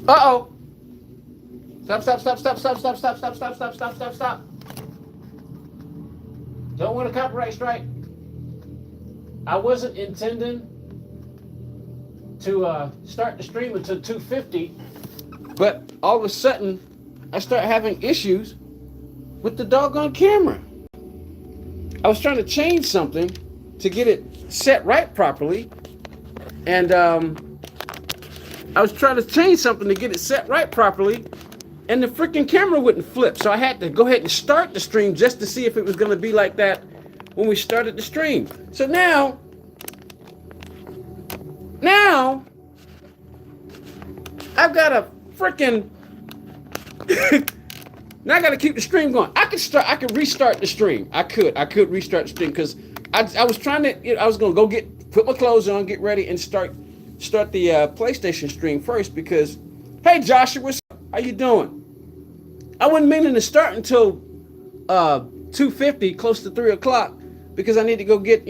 Uh-oh. Stop, stop, stop, stop, stop, stop, stop, stop, stop, stop, stop, stop, stop. Don't want a copyright strike. I wasn't intending to start the stream until 2:50, but all of a sudden, I start having issues with the doggone camera. I was trying to change something to get it set right properly, and I was trying to change something to get it set right properly, and the freaking camera wouldn't flip. So I had to go ahead and start the stream just to see if it was going to be like that when we started the stream. So now I've got a freaking now I got to keep the stream going. I could restart the stream. I could restart the stream because I was trying to. I was gonna go put my clothes on, get ready, and start the PlayStation stream first. Because, hey Joshua, what's up? How you doing? I wasn't meaning to start until 2:50, close to 3 o'clock, because I need to go get.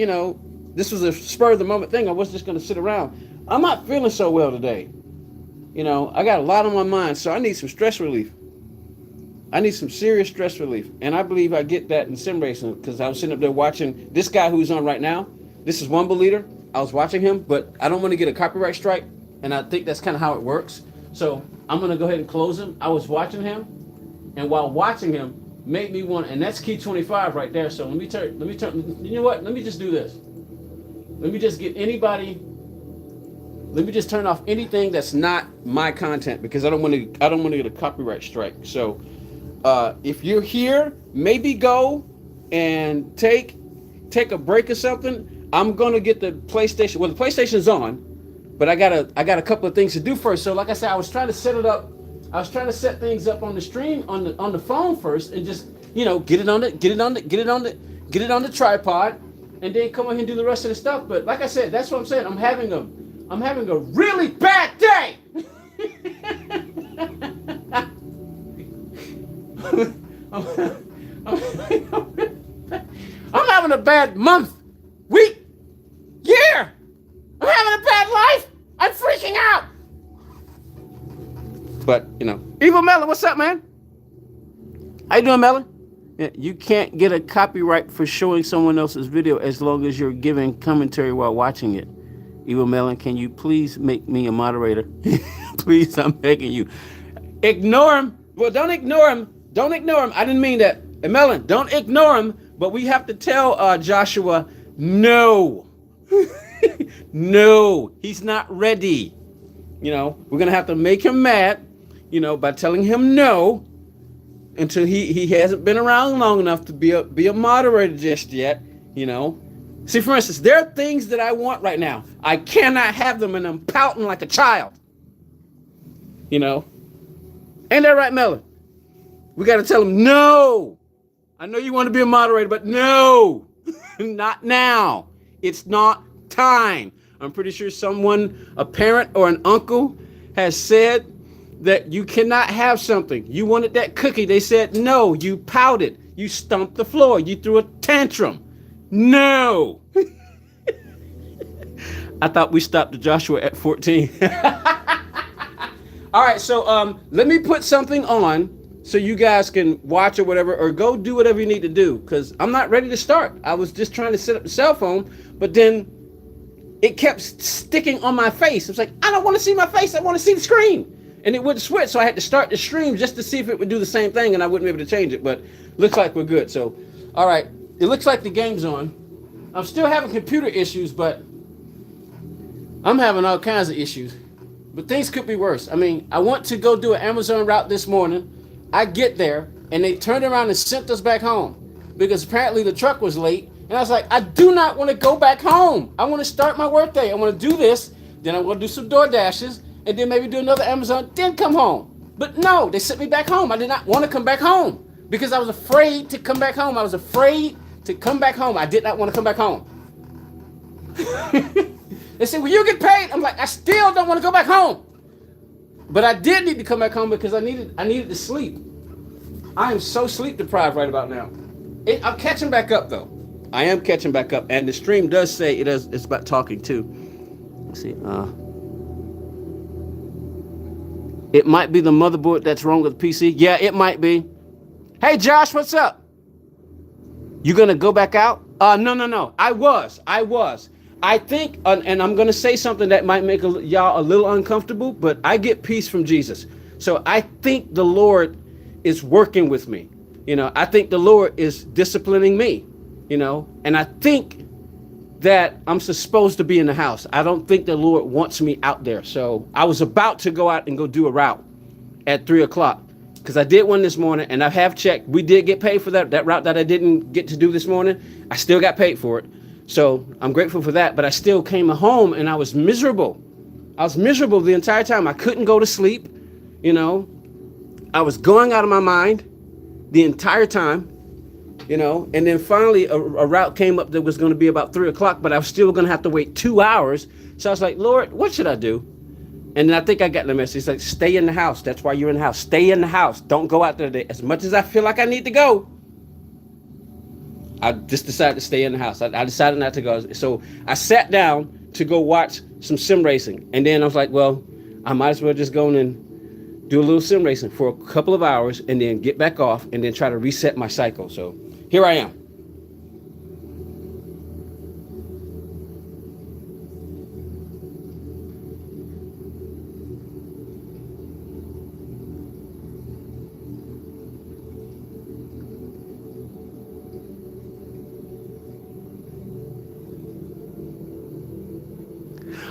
This was a spur of the moment thing. I wasn't just gonna sit around. I'm not feeling so well today. I got a lot on my mind, so I need some stress relief. I need some serious stress relief, and I believe I get that in sim racing because I was sitting up there watching this guy who's on right now. This is Wumble Leader. I was watching him, but I don't want to get a copyright strike, and I think that's kind of how it works. So I'm going to go ahead and close him. I was watching him, and while watching him, made me want, and that's key 25 right there. So let me turn, you know what? Let me just do this. Let me just turn off anything that's not my content because I don't want to get a copyright strike. So if you're here, maybe go and take a break or something. I'm gonna get the PlayStation. Well, the PlayStation's on, but I got a couple of things to do first. So like I said, I was trying to set it up. I was trying to set things up on the stream on the phone first, and just get it on the tripod, and then come on here and do the rest of the stuff. But like I said, that's what I'm saying. I'm having a really bad day. I'm having a bad month, week, year. I'm having a bad life. I'm freaking out. But, Evil Melon, what's up, man? How you doing, Melon? Yeah, you can't get a copyright for showing someone else's video as long as you're giving commentary while watching it. Evil Melon, can you please make me a moderator? Please, I'm begging you. Ignore him. Well, don't ignore him. Don't ignore him. I didn't mean that. Hey, Melon, don't ignore him. But we have to tell Joshua, no. No, he's not ready. We're going to have to make him mad, by telling him no until he hasn't been around long enough to be a moderator just yet, See, for instance, there are things that I want right now. I cannot have them, and I'm pouting like a child. Ain't that right, Melon? We got to tell him, no. I know you want to be a moderator, but no. Not now. It's not time. I'm pretty sure someone, a parent or an uncle, has said that you cannot have something. You wanted that cookie. They said no. You pouted. You stomped the floor. You threw a tantrum. No. I thought we stopped the Joshua at 14. All right, so let me put something on so you guys can watch or whatever, or go do whatever you need to do, because I'm not ready to start. I was just trying to set up the cell phone, but then it kept sticking on my face. It was like, I don't want to see my face. I want to see the screen. And it wouldn't switch, so I had to start the stream just to see if it would do the same thing, and I wouldn't be able to change it, but looks like we're good. So, all right, it looks like the game's on. I'm still having computer issues, but I'm having all kinds of issues. But things could be worse. I mean, I want to go do an Amazon route this morning. I get there, and they turned around and sent us back home because apparently the truck was late. And I was like, I do not want to go back home. I want to start my workday. I want to do this. Then I'm going to do some door dashes, and then maybe do another Amazon, then come home. But no, they sent me back home. I did not want to come back home because I was afraid to come back home. I was afraid to come back home. I did not want to come back home. They said, well, you get paid. I'm like, I still don't want to go back home. But I did need to come back home because I needed to sleep. I am so sleep deprived right about now. I'm catching back up, though. I am catching back up. And the stream does say it's about talking, too. Let's see. It might be the motherboard that's wrong with the PC. Yeah, it might be. Hey, Josh, what's up? You gonna go back out? No. I was. I think, and I'm gonna say something that might make y'all a little uncomfortable, but I get peace from Jesus. So I think the Lord is working with me. I think the Lord is disciplining me. And I think that I'm supposed to be in the house. I don't think the Lord wants me out there. So I was about to go out and go do a route at 3:00 because I did one this morning, and I have checked. We did get paid for that route that I didn't get to do this morning. I still got paid for it. So I'm grateful for that. But I still came home and I was miserable. I was miserable the entire time. I couldn't go to sleep. I was going out of my mind the entire time. And then finally a route came up that was going to be about 3:00, but I was still going to have to wait 2 hours. So I was like, Lord, what should I do? And then I think I got the message. It's like, stay in the house. That's why you're in the house. Stay in the house. Don't go out there today. As much as I feel like I need to go, I just decided to stay in the house. I decided not to go. So I sat down to go watch some sim racing. And then I was like, well, I might as well just go and do a little sim racing for a couple of hours and then get back off and then try to reset my cycle. So here I am.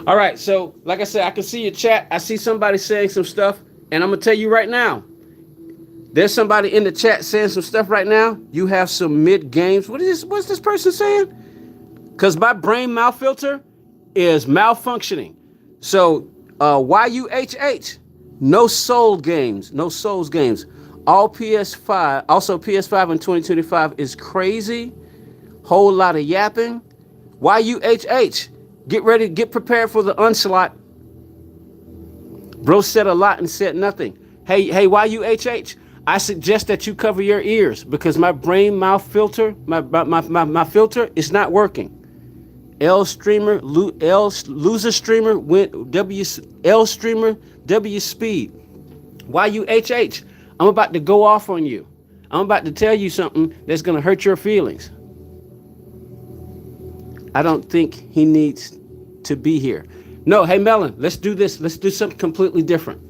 All right, so like I said, I can see your chat. I see somebody saying some stuff, and I'm going to tell you right now. There's somebody in the chat saying some stuff right now. You have some mid-games. What's this person saying? Because my brain mouth filter is malfunctioning. So, YUHH, no Souls games. All PS5, also PS5 in 2025 is crazy. Whole lot of yapping. YUHH. Get prepared for the onslaught. Bro said a lot and said nothing. Hey, YUHH, I suggest that you cover your ears because my brain mouth filter, my filter is not working. Loser streamer went L streamer W speed. YUHH, I'm about to go off on you. I'm about to tell you something that's gonna hurt your feelings. I don't think he needs to be here. No, hey, Melon, let's do this. Let's do something completely different.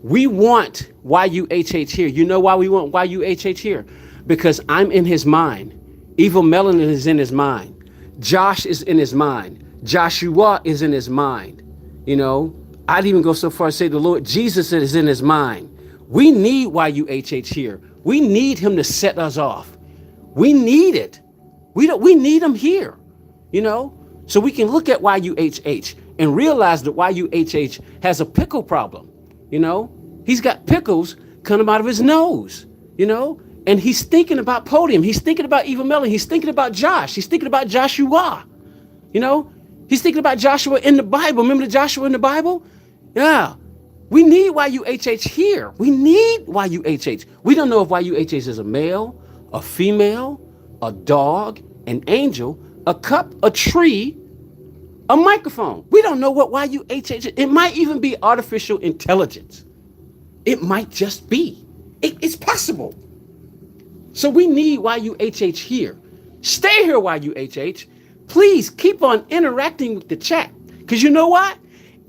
We want YUHH here. You know why we want YUHH here? Because I'm in his mind. Evil Melon is in his mind. Josh is in his mind. Joshua is in his mind. I'd even go so far as to say the Lord Jesus is in his mind. We need YUHH here. We need him to set us off. We need it. We need him here. So we can look at YUHH and realize that YUHH has a pickle problem. He's got pickles coming out of his nose, and he's thinking about Podium. He's thinking about Evil Melon. He's thinking about Josh. He's thinking about Joshua. He's thinking about Joshua in the Bible. Remember the Joshua in the Bible? Yeah. We need YUHH here. We need YUHH. We don't know if YUHH is a male, a female, a dog, an angel, a cup, a tree, a microphone. We don't know what YUHH is. It might even be artificial intelligence. It might just be. It's possible. So we need YUHH here. Stay here, YUHH. Please keep on interacting with the chat. Because you know what?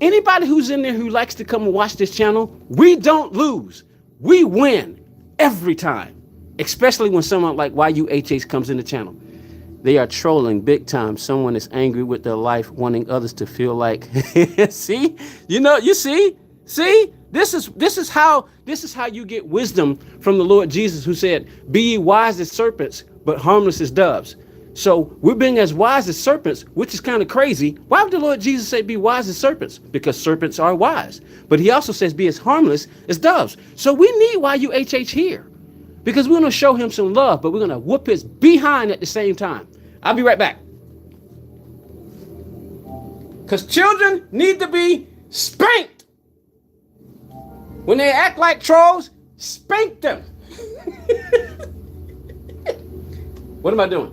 Anybody who's in there who likes to come and watch this channel, we don't lose. We win every time. Especially when someone like YUHH comes in the channel. They are trolling big time. Someone is angry with their life, wanting others to feel like, see, you see, this is how you get wisdom from the Lord Jesus, who said, be ye wise as serpents, but harmless as doves. So we're being as wise as serpents, which is kind of crazy. Why would the Lord Jesus say be wise as serpents? Because serpents are wise. But he also says be as harmless as doves. So we need YUHH here. Because we're going to show him some love, but we're going to whoop his behind at the same time. I'll be right back. Because children need to be spanked. When they act like trolls, spank them. What am I doing?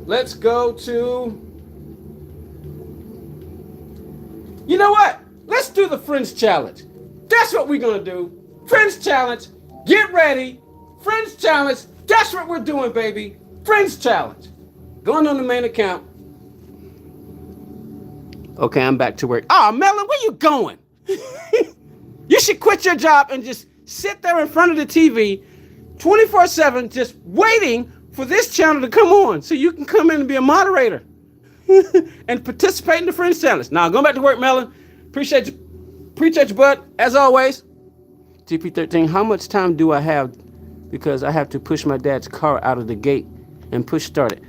Let's go to You know what? Let's do the Friends Challenge. That's what we're going to do. Friends Challenge. Get ready. Friends Challenge. That's what we're doing, baby. Friends Challenge. Going on the main account. Okay, I'm back to work. Oh, Melon, where you going? You should quit your job and just sit there in front of the TV 24/7 just waiting for this channel to come on so you can come in and be a moderator and participate in the Friends Challenge. Now, going back to work, Melon. Appreciate you, bud. As always, GP13, how much time do I have? Because I have to push my dad's car out of the gate and push start it.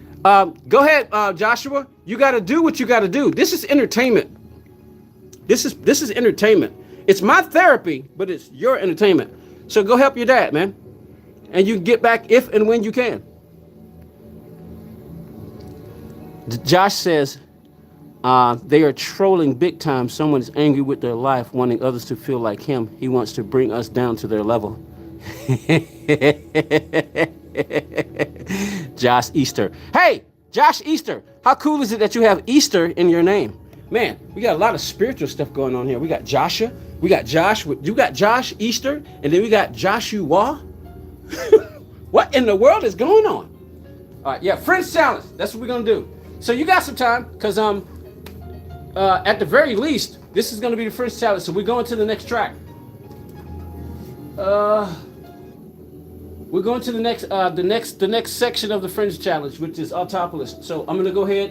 Go ahead, Joshua. You got to do what you got to do. This is entertainment. This is entertainment. It's my therapy, but it's your entertainment. So go help your dad, man. And you can get back if and when you can. Josh says they are trolling big time. Someone is angry with their life, wanting others to feel like him. He wants to bring us down to their level. Josh Easter. Hey, Josh Easter. How cool is it that you have Easter in your name? Man, we got a lot of spiritual stuff going on here. We got Joshua. We got Josh. You got Josh Easter. And then we got Joshua. What in the world is going on? All right, yeah, Friends Challenge. That's what we're going to do. So you got some time because at the very least, this is going to be the Friends Challenge. So we're going to the next track. We're going to the next section of the Friends Challenge, which is Autopolis. So I'm going to go ahead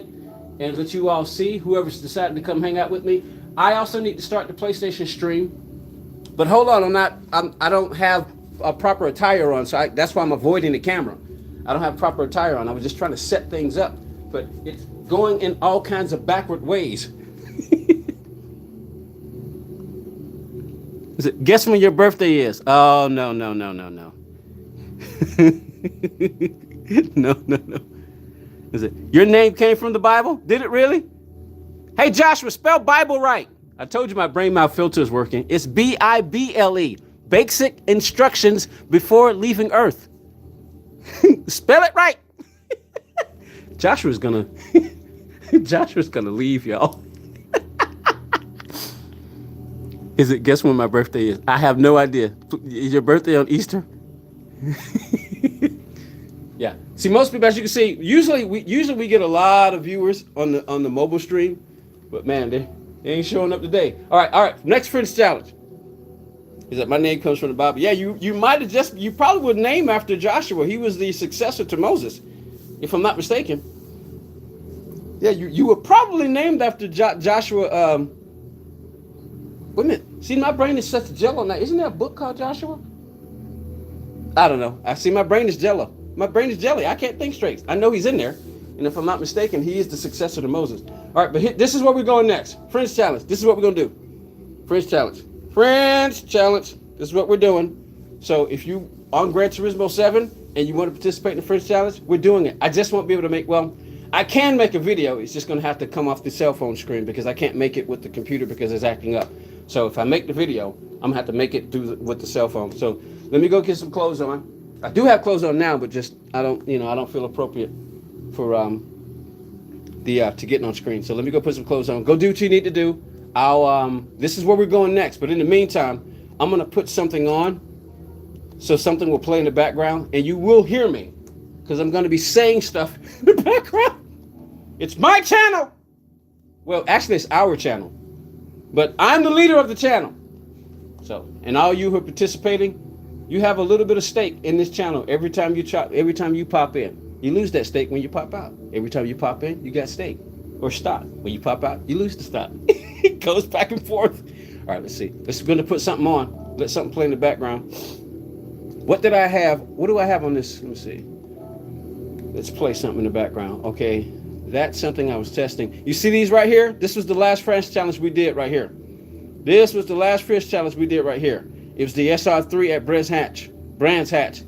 and let you all see whoever's decided to come hang out with me. I also need to start the PlayStation stream, but hold on, I don't have a proper attire on, so that's why I'm avoiding the camera. I don't have proper attire on. I was just trying to set things up, but it's going in all kinds of backward ways. Is it, guess when your birthday is? Oh, no. No. Is it your name came from the Bible? Did it really? Hey, Joshua, spell Bible right. I told you my brain mouth filter is working. It's Bible. Basic instructions before leaving Earth. Spell it right. Joshua's gonna leave, y'all. Is it, guess when my birthday is? I have no idea. Is your birthday on Easter? Yeah. See, most people, as you can see, usually we get a lot of viewers on the mobile stream, but man, they ain't showing up today. All right. Next Friends Challenge is that my name comes from the Bible. Yeah, you probably would name after Joshua. He was the successor to Moses, if I'm not mistaken. Yeah, you were probably named after Joshua. Wait a minute. See, my brain is such jello now. Isn't there a book called Joshua? I don't know. I see my brain is jello. My brain is jelly. I can't think straight. I know he's in there. And if I'm not mistaken, he is the successor to Moses. All right, but this is where we're going next. Friends Challenge. This is what we're going to do. Friends Challenge. Friends Challenge. This is what we're doing. So if you on Gran Turismo 7 and you want to participate in the Friends Challenge, we're doing it. I just won't be able to make, I can make a video. It's just going to have to come off the cell phone screen because I can't make it with the computer because it's acting up. So if I make the video, I'm going to have to make it with the cell phone. So let me go get some clothes on. I do have clothes on now, but just I don't feel appropriate for to getting on screen. So let me go put some clothes on. Go do what you need to do. This is where we're going next. But in the meantime, I'm gonna put something on, so something will play in the background, and you will hear me, because I'm gonna be saying stuff in the background. It's my channel. Well, actually, it's our channel, but I'm the leader of the channel. So, and all you who are participating, you have a little bit of stake in this channel every time you pop in. You lose that stake when you pop out. Every time you pop in, you got stake or stock. When you pop out, you lose the stock. It goes back and forth. All right, let's see. Let's going to put something on. Let something play in the background. What did I have? What do I have on this? Let me see. Let's play something in the background. Okay, that's something I was testing. You see these right here? This was the last Friends Challenge we did right here. This was the last Friends Challenge we did right here. It was the SR3 at Brands Hatch.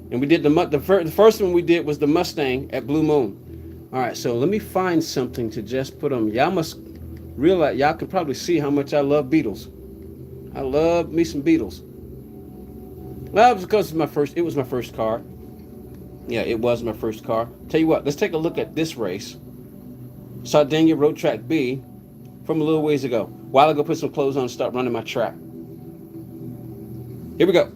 And we did the first one we did was the Mustang at Blue Moon. All right, so let me find something to just put on. Y'all must realize, y'all can probably see how much I love Beatles. I love me some Beatles. Well, because it was my first car. Yeah, it was my first car. Tell you what, let's take a look at this race. Sardinia Road Track B, from a little ways ago. While I go put some clothes on and start running my track. Here we go.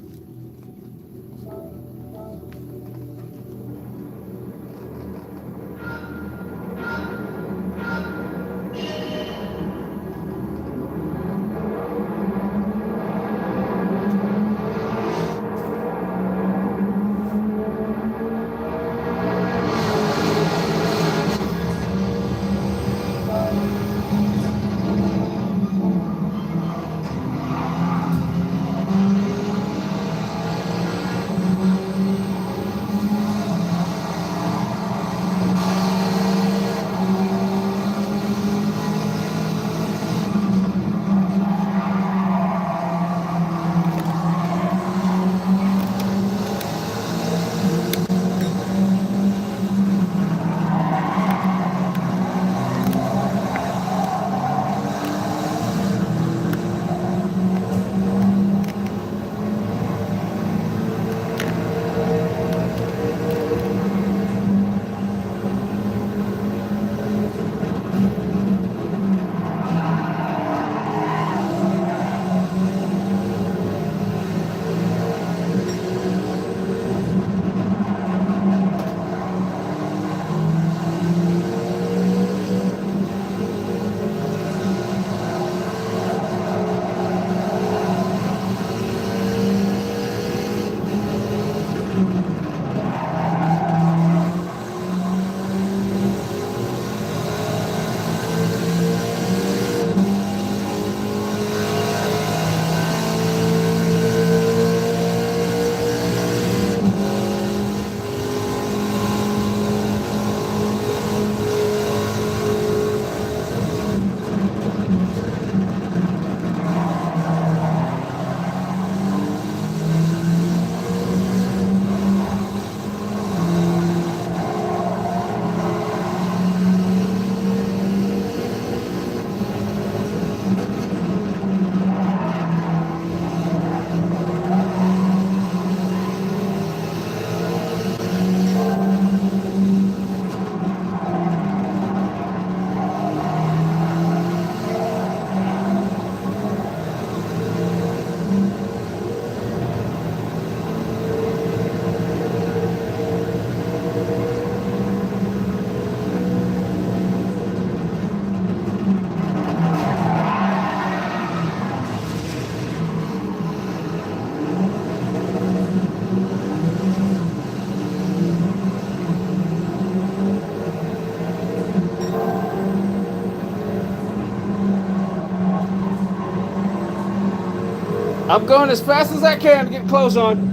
I'm going as fast as I can to get clothes on.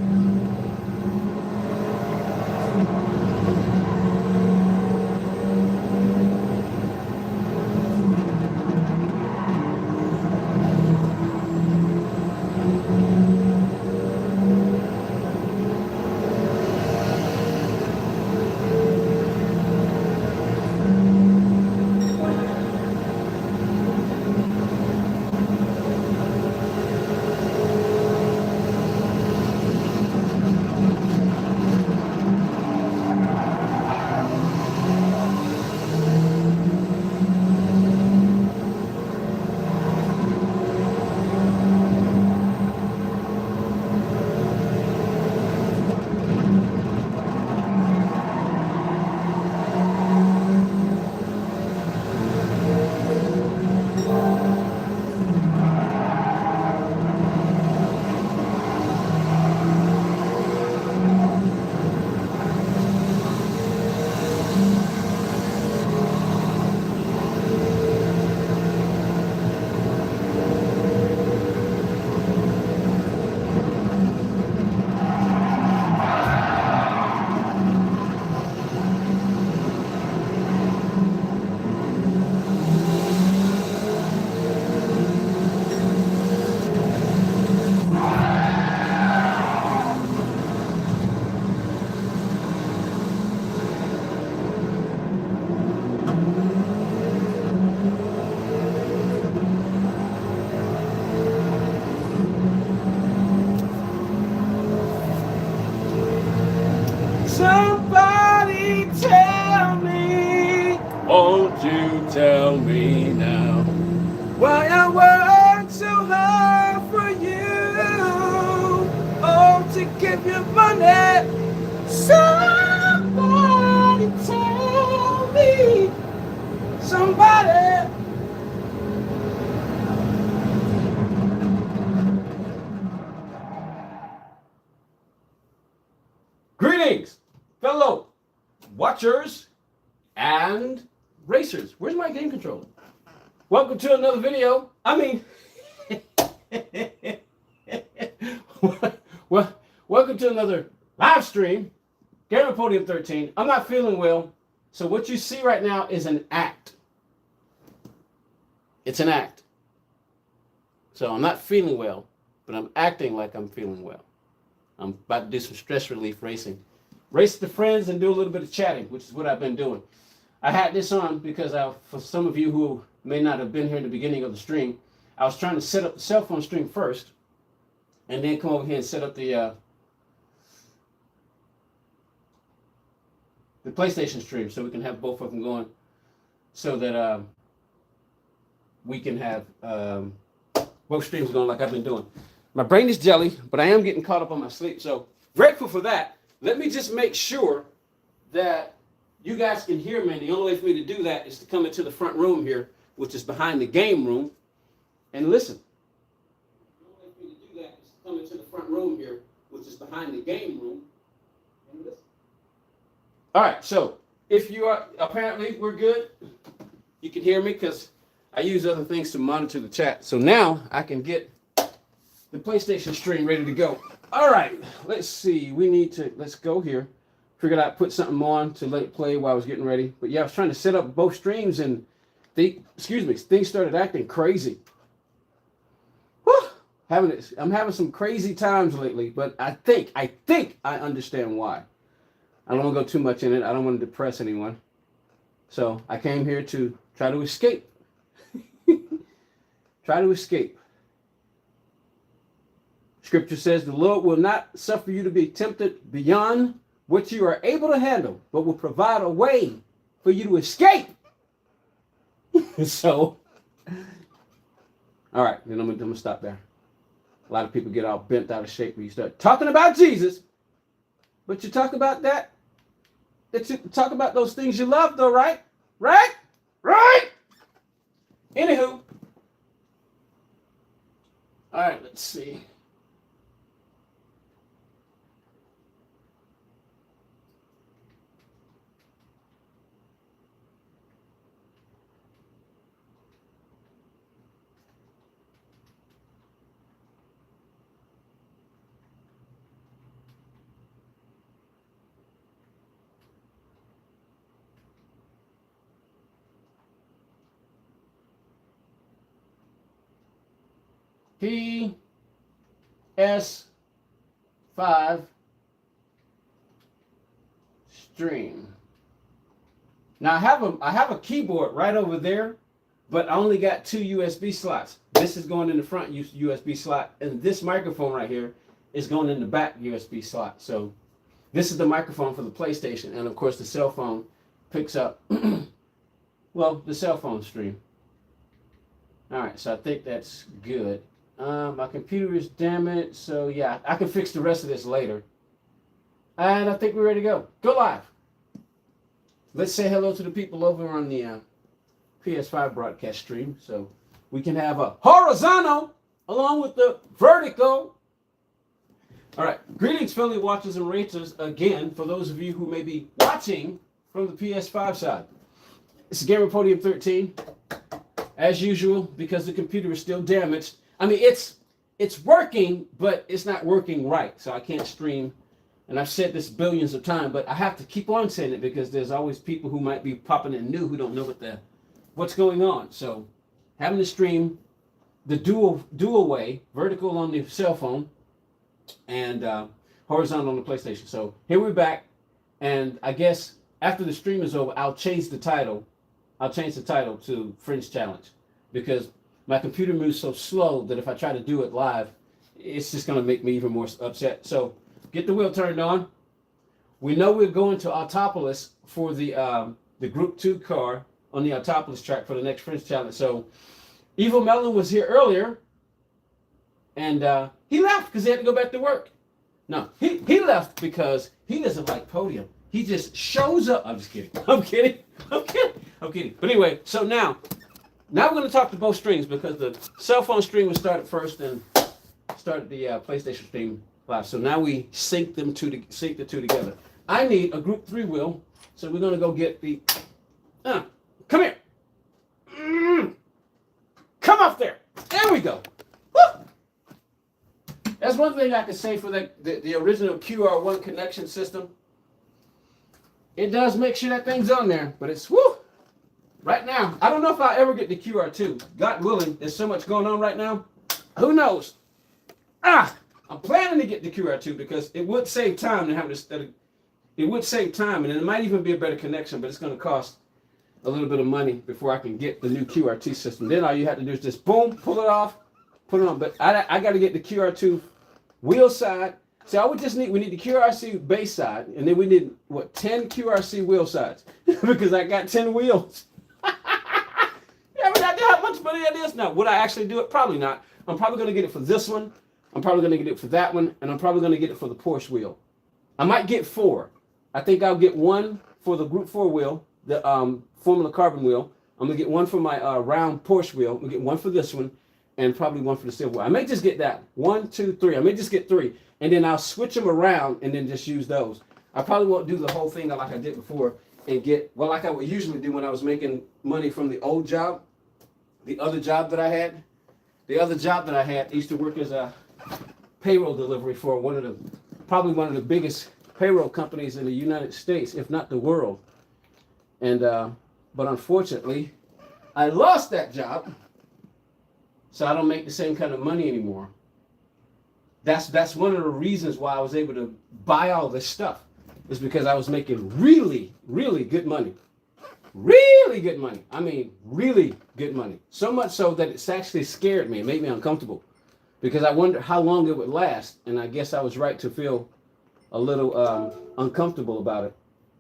Somebody tell me, won't you tell me now? Why I work so hard for you, oh, to give you money. Somebody tell me, somebody. Greetings, fellow watchers and racers. Where's my game controller? Welcome to another video. Welcome to another live stream. Gary Podium 13. I'm not feeling well, so what you see right now is an act. It's an act. So I'm not feeling well, but I'm acting like I'm feeling well. I'm about to do some stress relief racing. Race with the friends and do a little bit of chatting, which is what I've been doing. I had this on because for some of you who may not have been here in the beginning of the stream, I was trying to set up the cell phone stream first, and then come over here and set up the PlayStation stream so we can have both of them going, so that we can have both streams going like I've been doing. My brain is jelly, but I am getting caught up on my sleep, so grateful for that. Let me just make sure that you guys can hear me. The only way for me to do that is to come into the front room here, which is behind the game room, and listen. The only way for me to do that is to come into the front room here, which is behind the game room, and listen. All right, so if you are, apparently we're good. You can hear me because I use other things to monitor the chat. So now I can get the PlayStation stream ready to go. All right, let's see. Let's go here. Figured I'd put something on to let it play while I was getting ready. But yeah, I was trying to set up both streams and things started acting crazy. Whew, I'm having some crazy times lately, but I think I understand why. I don't want to go too much in it. I don't want to depress anyone. So I came here to try to escape. Try to escape. Scripture says the Lord will not suffer you to be tempted beyond what you are able to handle, but will provide a way for you to escape. So, all right, then I'm gonna stop there. A lot of people get all bent out of shape when you start talking about Jesus, but you talk about that you talk about those things you love, though, right? Right? Anywho, all right, let's see. PS5 stream. Now I have a keyboard right over there, but I only got 2 USB slots. This is going in the front USB slot, and this microphone right here is going in the back USB slot. So this is the microphone for the PlayStation, and of course the cell phone picks up well, the cell phone stream. All right, so I think that's good. My computer is damaged, so yeah, I can fix the rest of this later. And I think we're ready to go. Go live. Let's say hello to the people over on the PS5 broadcast stream, so we can have a horizontal along with the vertical. All right, greetings, fellow watchers and racers. Again, for those of you who may be watching from the PS5 side, it's Gamer Podium 13. As usual, because the computer is still damaged. I mean, it's working, but it's not working right. So I can't stream. And I've said this billions of times, but I have to keep on saying it because there's always people who might be popping in new who don't know what's going on. So having to stream the dual way, vertical on the cell phone and horizontal on the PlayStation. So here we're back. And I guess after the stream is over, I'll change the title. I'll change the title to Friends Challenge because my computer moves so slow that if I try to do it live, it's just going to make me even more upset. So get the wheel turned on. We know we're going to Autopolis for the Group 2 car on the Autopolis track for the next Friends Challenge. So Evil Melon was here earlier, and he left because he had to go back to work. No, he left because he doesn't like podium. He just shows up. I'm just kidding. I'm kidding. I'm kidding. I'm kidding. But anyway, so now we're going to talk to both streams because the cell phone stream was started first and started the PlayStation stream live. So now we sync the two together. I need a Group 3 wheel, so we're going to go get the. Come here. Come up there. There we go. Woo! That's one thing I can say for the original QR1 connection system. It does make sure that thing's on there, but it's whoo. Right now, I don't know if I'll ever get the QR2. God willing, there's so much going on right now. Who knows? I'm planning to get the QR2 because it would save time to have this. It would save time, and it might even be a better connection, but it's going to cost a little bit of money before I can get the new QRT system. Then all you have to do is just boom, pull it off, put it on. But I got to get the QR2 wheel side. So we need the QRC base side, and then we need 10 QRC wheel sides because I got 10 wheels. You ever idea how much money that is? Now, would I actually do it? Probably not. I'm probably going to get it for this one. I'm probably going to get it for that one, and I'm probably going to get it for the Porsche wheel. I might get 4. I think I'll get one for the Group 4 wheel, the Formula Carbon wheel. I'm going to get one for my round Porsche wheel. I'm going to get one for this one, and probably one for the silver wheel. I may just get that. 1, 2, 3. I may just get 3, and then I'll switch them around and then just use those. I probably won't do the whole thing like I did before and get, like I would usually do when I was making money from the old job, the other job that I had. The other job that I had, I used to work as a payroll delivery for probably one of the biggest payroll companies in the United States, if not the world. And but unfortunately, I lost that job, so I don't make the same kind of money anymore. That's one of the reasons why I was able to buy all this stuff, is because I was making really, really good money. Really good money. I mean, really good money. So much so that it's actually scared me. It made me uncomfortable because I wondered how long it would last. And I guess I was right to feel a little uncomfortable about it.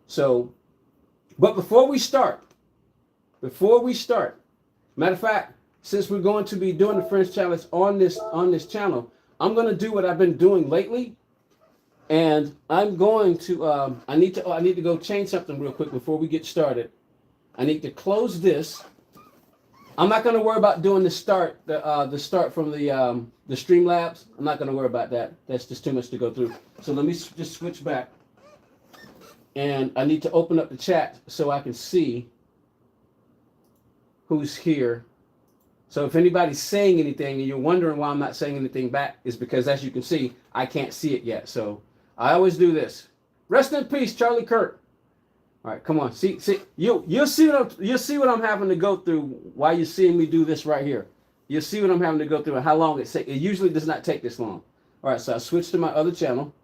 So, but before we start, matter of fact, since we're going to be doing the French challenge on this channel, I'm going to do what I've been doing lately. And I'm going to, I need to go change something real quick before we get started. I need to close this. I'm not going to worry about doing the start from the Streamlabs. I'm not going to worry about that. That's just too much to go through. So let me just switch back. And I need to open up the chat so I can see who's here. So if anybody's saying anything and you're wondering why I'm not saying anything back, is because, as you can see, I can't see it yet. So I always do this. Rest in peace, Charlie Kirk. All right, come on. See, you'll see what I'm having to go through while you're seeing me do this right here. You'll see what I'm having to go through and how long it takes. It usually does not take this long. All right, so I switch to my other channel.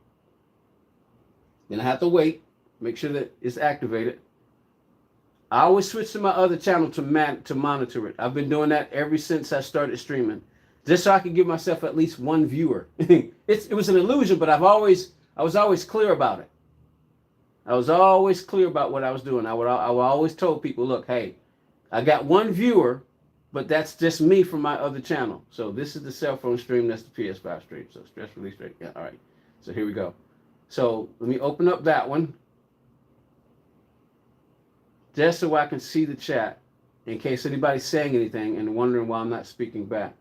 Then I have to wait, make sure that it's activated. I always switch to my other channel to monitor it. I've been doing that ever since I started streaming, just so I can give myself at least one viewer. It was an illusion, but I was always clear about it. I was always clear about what I was doing. I would always tell people, look, hey, I got one viewer, but that's just me from my other channel. So this is the cell phone stream. That's the PS5 stream. So stress release stream. Yeah, all right. So here we go. So let me open up that one, just so I can see the chat in case anybody's saying anything and wondering why I'm not speaking back.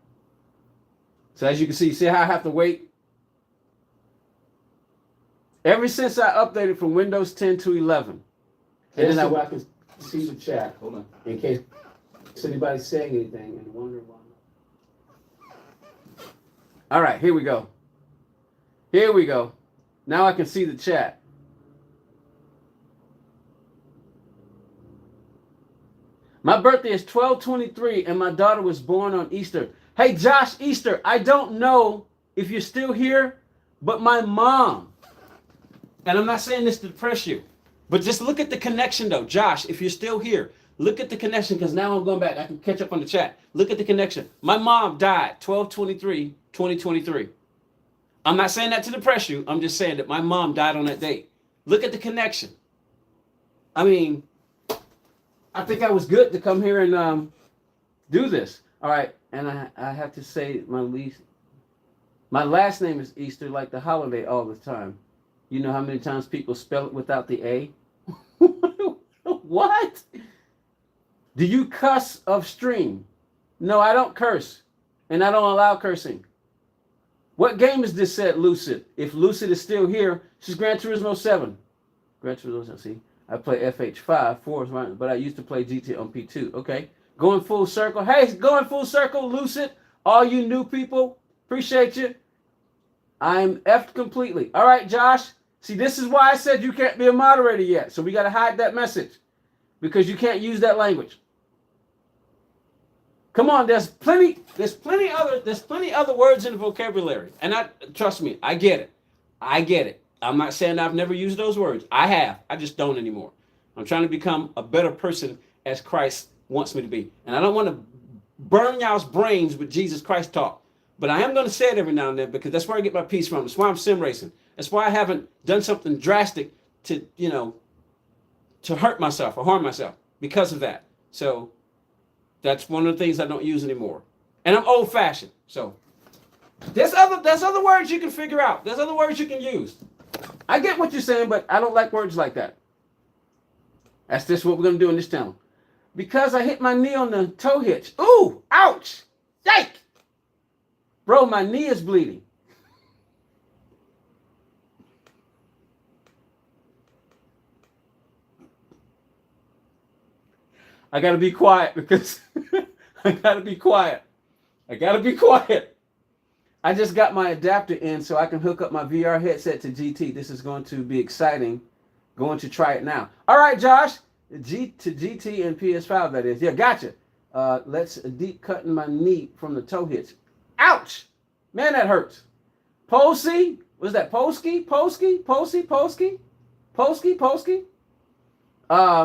So as you can see how I have to wait? Ever since I updated from Windows 10 to 11. And then I can see the chat. Hold on. In case anybody's saying anything and wondering why. All right, here we go. Here we go. Now I can see the chat. My birthday is 12/23 and my daughter was born on Easter. Hey, Josh Easter, I don't know if you're still here, but my mom, and I'm not saying this to depress you, but just look at the connection though. Josh, if you're still here, look at the connection, because now I'm going back. I can catch up on the chat. Look at the connection. My mom died 12/23/2023. I'm not saying that to depress you. I'm just saying that my mom died on that date. Look at the connection. I mean, I think I was good to come here and do this. All right, and I have to say my last name is Easter, like the holiday all the time. You know how many times people spell it without the A? What? Do you cuss of stream? No, I don't curse, and I don't allow cursing. What game is this, said Lucid? If Lucid is still here, she's Gran Turismo 7. Gran Turismo 7, see? I play FH5, 4 is mine, but I used to play GT on P2. Okay. Going full circle. Hey, going full circle, Lucid. All you new people, appreciate you. I'm effed completely. All right, Josh. See, this is why I said you can't be a moderator yet. So we got to hide that message because you can't use that language. Come on, there's plenty other words in the vocabulary. And trust me, I get it. I get it. I'm not saying I've never used those words. I have. I just don't anymore. I'm trying to become a better person as Christ wants me to be. And I don't want to burn y'all's brains with Jesus Christ talk. But I am going to say it every now and then because that's where I get my peace from. That's why I'm sim racing. That's why I haven't done something drastic to, to hurt myself or harm myself because of that. So that's one of the things I don't use anymore. And I'm old fashioned. So there's other words you can figure out. There's other words you can use. I get what you're saying, but I don't like words like that. That's just what we're going to do in this channel. Because I hit my knee on the toe hitch. Ooh, ouch. Yike. Bro, my knee is bleeding. I got to be quiet because I got to be quiet. I got to be quiet. I just got my adapter in so I can hook up my VR headset to GT. This is going to be exciting. Going to try it now. All right, Josh. To GT and PS5, that is. Yeah, gotcha. Let's deep cutting my knee from the toe hitch. Ouch! Man, that hurts. Posey? Was that Polsky?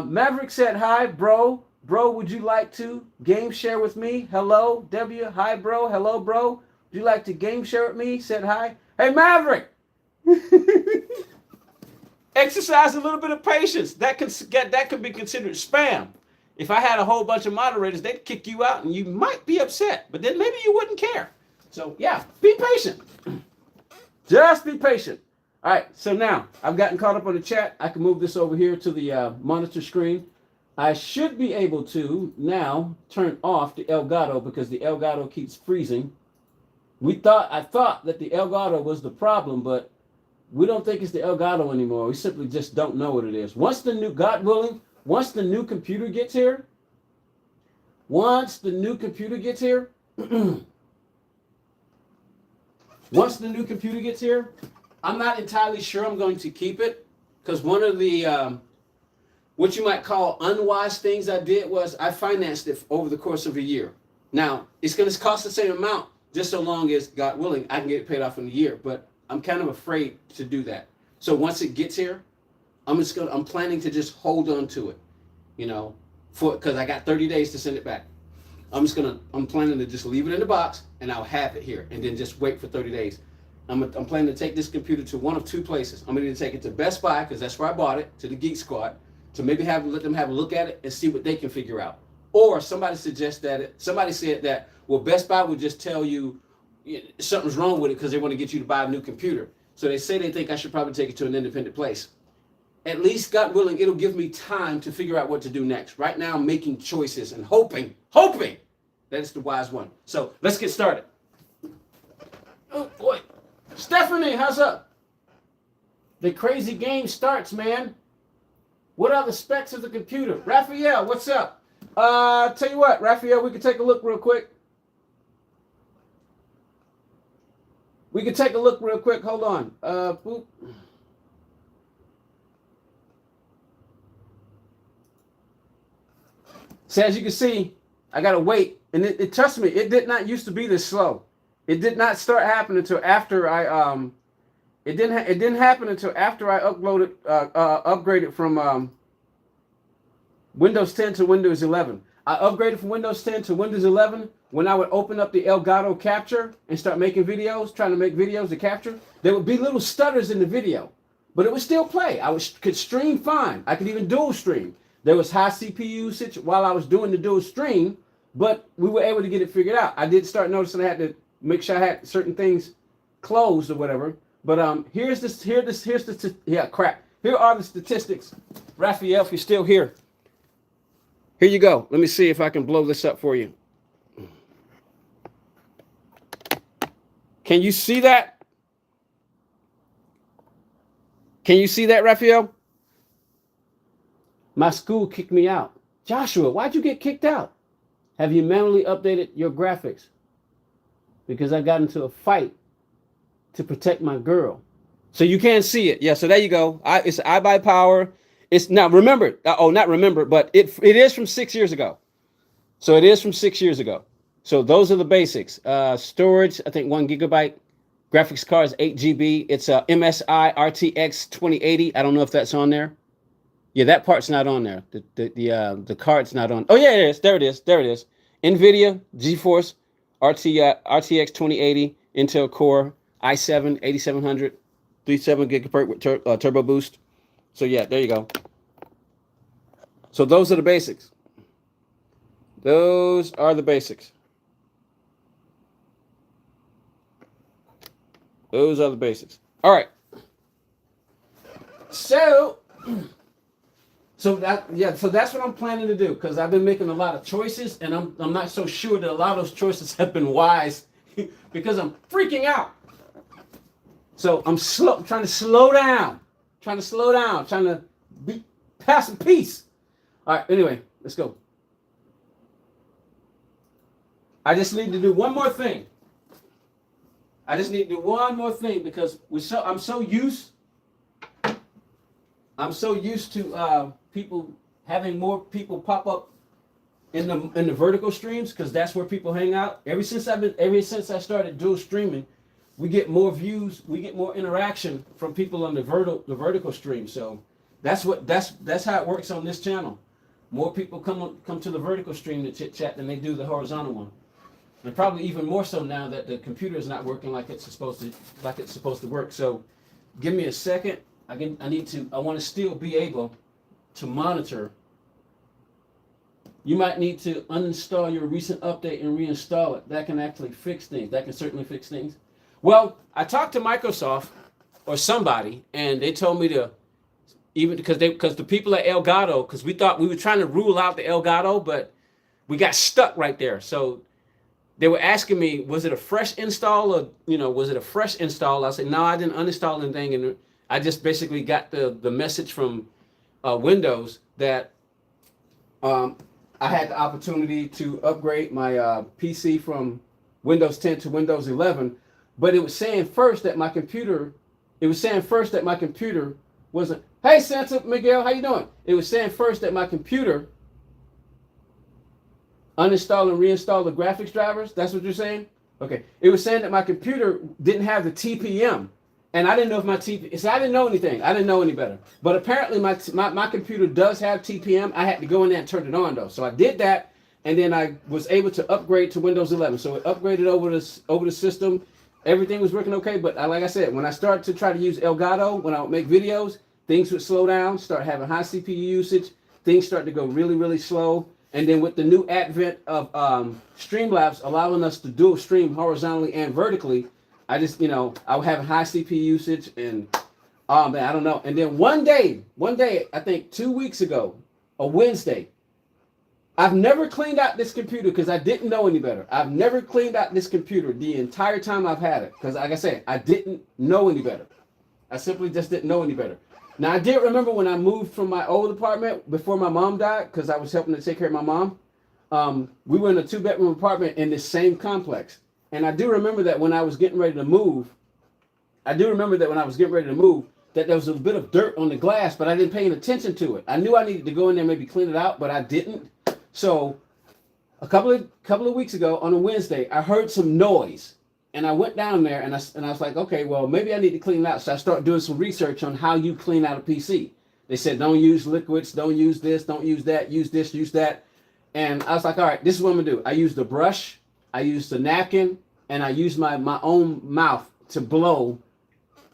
Maverick said, hi, bro. Bro, would you like to game share with me? Hello, W. Hi, bro. Hello, bro. Would you like to game share with me? Said hi. Hey, Maverick! Exercise a little bit of patience. That could be considered spam. If I had a whole bunch of moderators, they'd kick you out and you might be upset, but then maybe you wouldn't care. So yeah, be patient. Just be patient. All right, so now I've gotten caught up on the chat. I can move this over here to the monitor screen. I should be able to now turn off the Elgato because the Elgato keeps freezing. I thought that the Elgato was the problem, but we don't think it's the Elgato anymore. We simply just don't know what it is. God willing, once the new computer gets here, I'm not entirely sure I'm going to keep it because one of the, what you might call unwise things I did was I financed it over the course of a year. Now, it's going to cost the same amount just so long as, God willing, I can get it paid off in a year. But I'm kind of afraid to do that. So once it gets here, I'm planning to just hold on to it, because I got 30 days to send it back. I'm planning to just leave it in the box and I'll have it here and then just wait for 30 days. I'm planning to take this computer to one of two places. I'm going to take it to Best Buy because that's where I bought it, to the Geek Squad, to maybe let them have a look at it and see what they can figure out. Or somebody said that, well, Best Buy would just tell you something's wrong with it because they want to get you to buy a new computer. So they think I should probably take it to an independent place. At least, God willing, it'll give me time to figure out what to do next. Right now, I'm making choices and hoping that it's the wise one. So let's get started. Oh, boy. Stephanie, how's up? The crazy game starts, man. What are the specs of the computer? Raphael, what's up? Tell you what, Raphael, we can take a look real quick. Hold on. Boop. So as you can see, I gotta wait, and it trust me, it did not used to be this slow. It did not start happening until after I It didn't happen until after I upgraded from Windows 10 to Windows 11. I upgraded from Windows 10 to Windows 11 when I would open up the Elgato Capture and start making videos, trying to make videos to capture. There would be little stutters in the video, but it would still play. Could stream fine. I could even dual stream. There was high CPU while I was doing the dual stream, but we were able to get it figured out. I did start noticing I had to make sure I had certain things closed or whatever. But here's the yeah, crap. Here are the statistics. Raphael, if you're still here, here you go. Let me see if I can blow this up for you. Can you see that? Can you see that, Raphael? My school kicked me out. Joshua, why'd you get kicked out? Have you manually updated your graphics? Because I got into a fight to protect my girl. So you can't see it. Yeah, so there you go. It's I Buy Power. It's now remember. Not remember, but it is from 6 years ago. So it is from 6 years ago. So those are the basics. Storage, I think 1 gigabyte. Graphics card is 8 GB. It's a MSI RTX 2080. I don't know if that's on there. Yeah, that part's not on there. The card's not on. Oh yeah, it is. There it is. There it is. NVIDIA GeForce RTX 2080 Intel Core i7 8700 37 gigahertz with turbo boost. So yeah, there you go. So those are the basics. Those are the basics. Those are the basics. All right. So that's what I'm planning to do, because I've been making a lot of choices, and I'm not so sure that a lot of those choices have been wise because I'm freaking out. So I'm trying to slow down, trying to pass some peace. All right. Anyway, let's go. I just need to do one more thing. Because I'm so used to people having more people pop up in the vertical streams, because that's where people hang out. Ever since I started dual streaming, we get more views, we get more interaction from people on the vertical stream. So that's how it works on this channel. More people come to the vertical stream to chit chat than they do the horizontal one. And probably even more so now that the computer is not working like it's supposed to work. So give me a second. I want to still be able to monitor. You might need to uninstall your recent update and reinstall it. That can actually fix things. That can certainly fix things. Well, I talked to Microsoft or somebody, and they told me to, even because the people at Elgato, because we thought we were trying to rule out the Elgato, but we got stuck right there. So they were asking me, was it a fresh install, or was it a fresh install? I said, no, I didn't uninstall anything, and I just basically got the message from Windows that I had the opportunity to upgrade my PC from Windows 10 to Windows 11, but it was saying first that my computer wasn't. Hey, Santa Miguel, how you doing? It was saying first that my computer uninstall and reinstall the graphics drivers. That's what you're saying? Okay. It was saying that my computer didn't have the TPM. And I didn't know if my TPM, so I didn't know anything. I didn't know any better. But apparently my computer does have TPM. I had to go in there and turn it on though. So I did that, and then I was able to upgrade to Windows 11. So it upgraded over the system. Everything was working okay. But like I said, when I started to try to use Elgato, when I would make videos, things would slow down, start having high CPU usage. Things start to go really, really slow. And then with the new advent of Streamlabs allowing us to dual stream horizontally and vertically, I just, I would have high CPU usage, and oh man, I don't know. And then one day, I think 2 weeks ago, a Wednesday, I've never cleaned out this computer because I didn't know any better. I've never cleaned out this computer the entire time I've had it, because like I said, I didn't know any better. I simply just didn't know any better. Now, I did remember when I moved from my old apartment before my mom died, because I was helping to take care of my mom. We were in a 2-bedroom apartment in this same complex. And I do remember that when I was getting ready to move, that there was a bit of dirt on the glass, but I didn't pay any attention to it. I knew I needed to go in there and maybe clean it out, but I didn't. So a couple of weeks ago on a Wednesday, I heard some noise. And I went down there and I was like, okay, well, maybe I need to clean it out. So I started doing some research on how you clean out a PC. They said, don't use liquids, don't use this, don't use that, use this, use that. And I was like, all right, this is what I'm gonna do. I used the brush, I used the napkin, and I used my own mouth to blow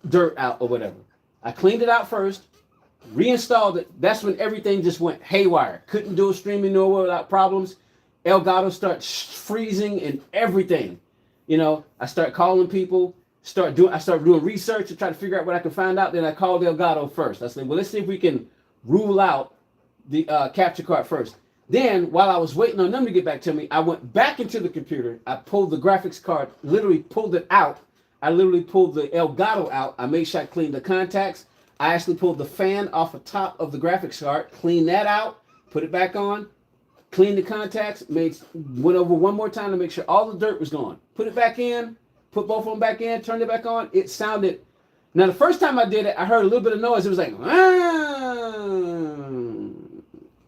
dirt out or whatever. I cleaned it out first, reinstalled it. That's when everything just went haywire. Couldn't do a streaming nowhere without problems. Elgato starts freezing and everything. You know, I start calling people, I start doing research to try to figure out what I can find out. Then I called Elgato first. I said, well, let's see if we can rule out the capture card first. Then, while I was waiting on them to get back to me, I went back into the computer. I pulled the graphics card, literally pulled it out. I literally pulled the Elgato out. I made sure I cleaned the contacts. I actually pulled the fan off the top of the graphics card, cleaned that out, put it back on, cleaned the contacts, went over one more time to make sure all the dirt was gone. Put it back in, put both of them back in, turned it back on. It sounded, now the first time I did it, I heard a little bit of noise. It was like,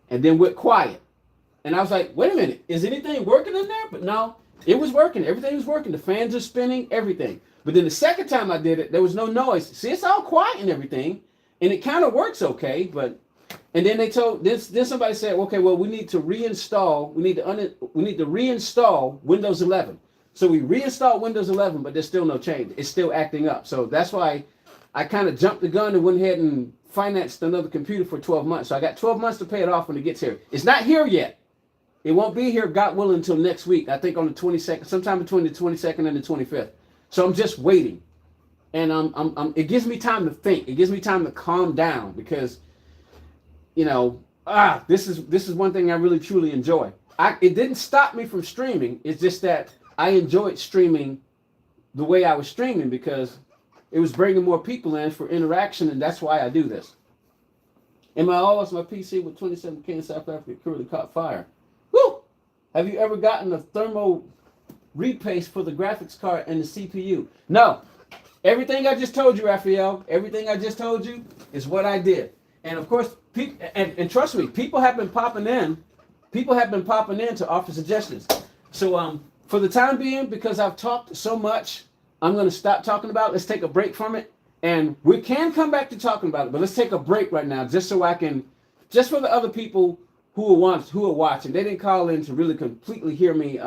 and then went quiet. And I was like, wait a minute, is anything working in there? But no, it was working. Everything was working. The fans are spinning, everything. But then the second time I did it, there was no noise. See, it's all quiet and everything. And it kind of works okay, but and then they told this. Then somebody said, okay, well, we need to reinstall. We need to reinstall Windows 11. So we reinstalled Windows 11, but there's still no change. It's still acting up. So that's why I kind of jumped the gun and went ahead and financed another computer for 12 months. So I got 12 months to pay it off when it gets here. It's not here yet. It won't be here, God willing, until next week. I think on the 22nd, sometime between the 22nd and the 25th. So I'm just waiting, and it gives me time to think. It gives me time to calm down because, you know, this is one thing I really truly enjoy. It didn't stop me from streaming. It's just that I enjoyed streaming the way I was streaming because it was bringing more people in for interaction, and that's why I do this. And my PC with 27K in South Africa currently caught fire. Woo! Have you ever gotten a thermal repaste for the graphics card and the CPU? No. Everything I just told you, Raphael, everything I just told you is what I did. And of course, and trust me, people have been popping in. People have been popping in to offer suggestions. So for the time being, because I've talked so much, I'm going to stop talking about it. Let's take a break from it. And we can come back to talking about it, but let's take a break right now just so I can, just for the other people who are watching. They didn't call in to really completely hear me,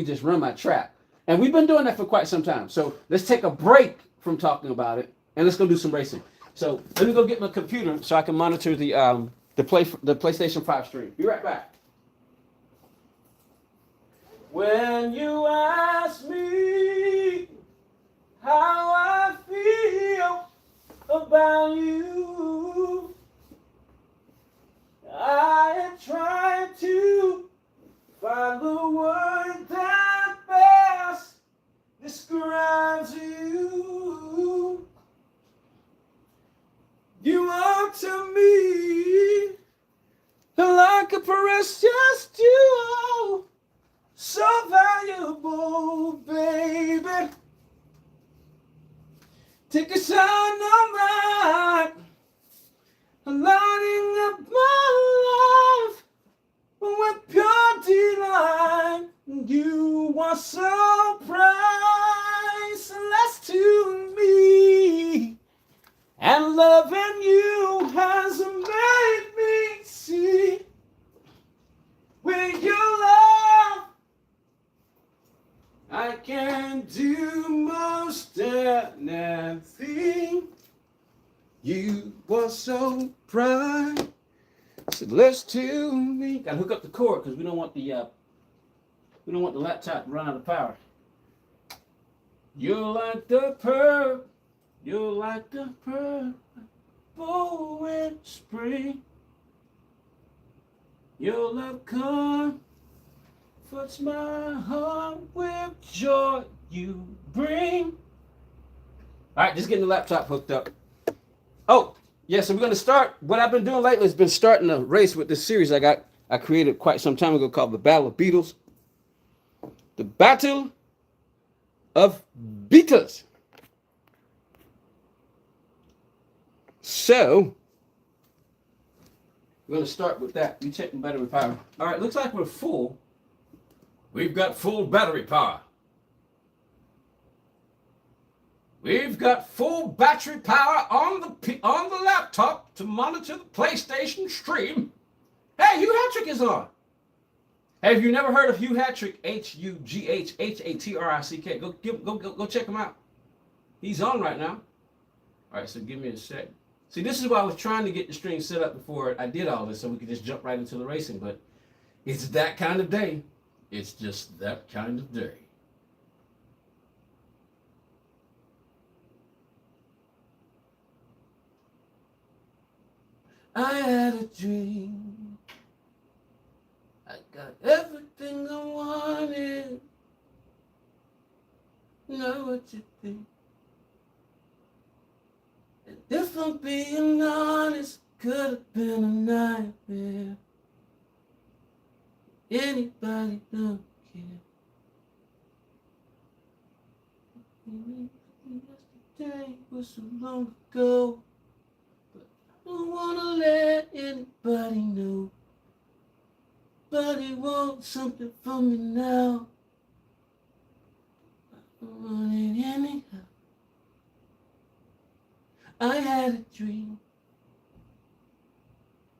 just run my trap. And we've been doing that for quite some time. So let's take a break from talking about it and let's go do some racing. So let me go get my computer so I can monitor the PlayStation 5 stream. Be right back. When you ask me how I feel about you, I am trying to find the word that best describes you. You are to me like a precious jewel, so valuable, baby. Take a shine of light, lighting up my life with pure delight. You are so priceless to me, and loving you has made me see with your love I can do most anything. You are so priceless to me. Gotta hook up the cord because we don't want the laptop to run out of power. You're like the pearl, you're like the purple in spring. Your love comforts my heart with joy you bring. All right, just getting the laptop hooked up. Oh, yeah, so we're going to start. What I've been doing lately has been starting a race with this series I created quite some time ago called the Battle of Beatles. The Battle of Beatles. So, we're going to start with that. You check the battery power. All right, looks like we're full. We've got full battery power. We've got full battery power on the laptop to monitor the PlayStation stream. Hey, Hugh Hattrick is on. Hey, if you never heard of Hugh Hattrick, Hughhattrick, go check him out. He's on right now. All right, so give me a sec. See, this is why I was trying to get the stream set up before I did all this, so we could just jump right into the racing. But It's that kind of day. It's just that kind of day. I had a dream. I got everything I wanted. Know what you think? And if I'm being honest, could have been a nightmare. Anybody don't care. Yesterday was so long ago, but I don't wanna let anybody know. But he wants something from me now. I want it anyhow. I had a dream.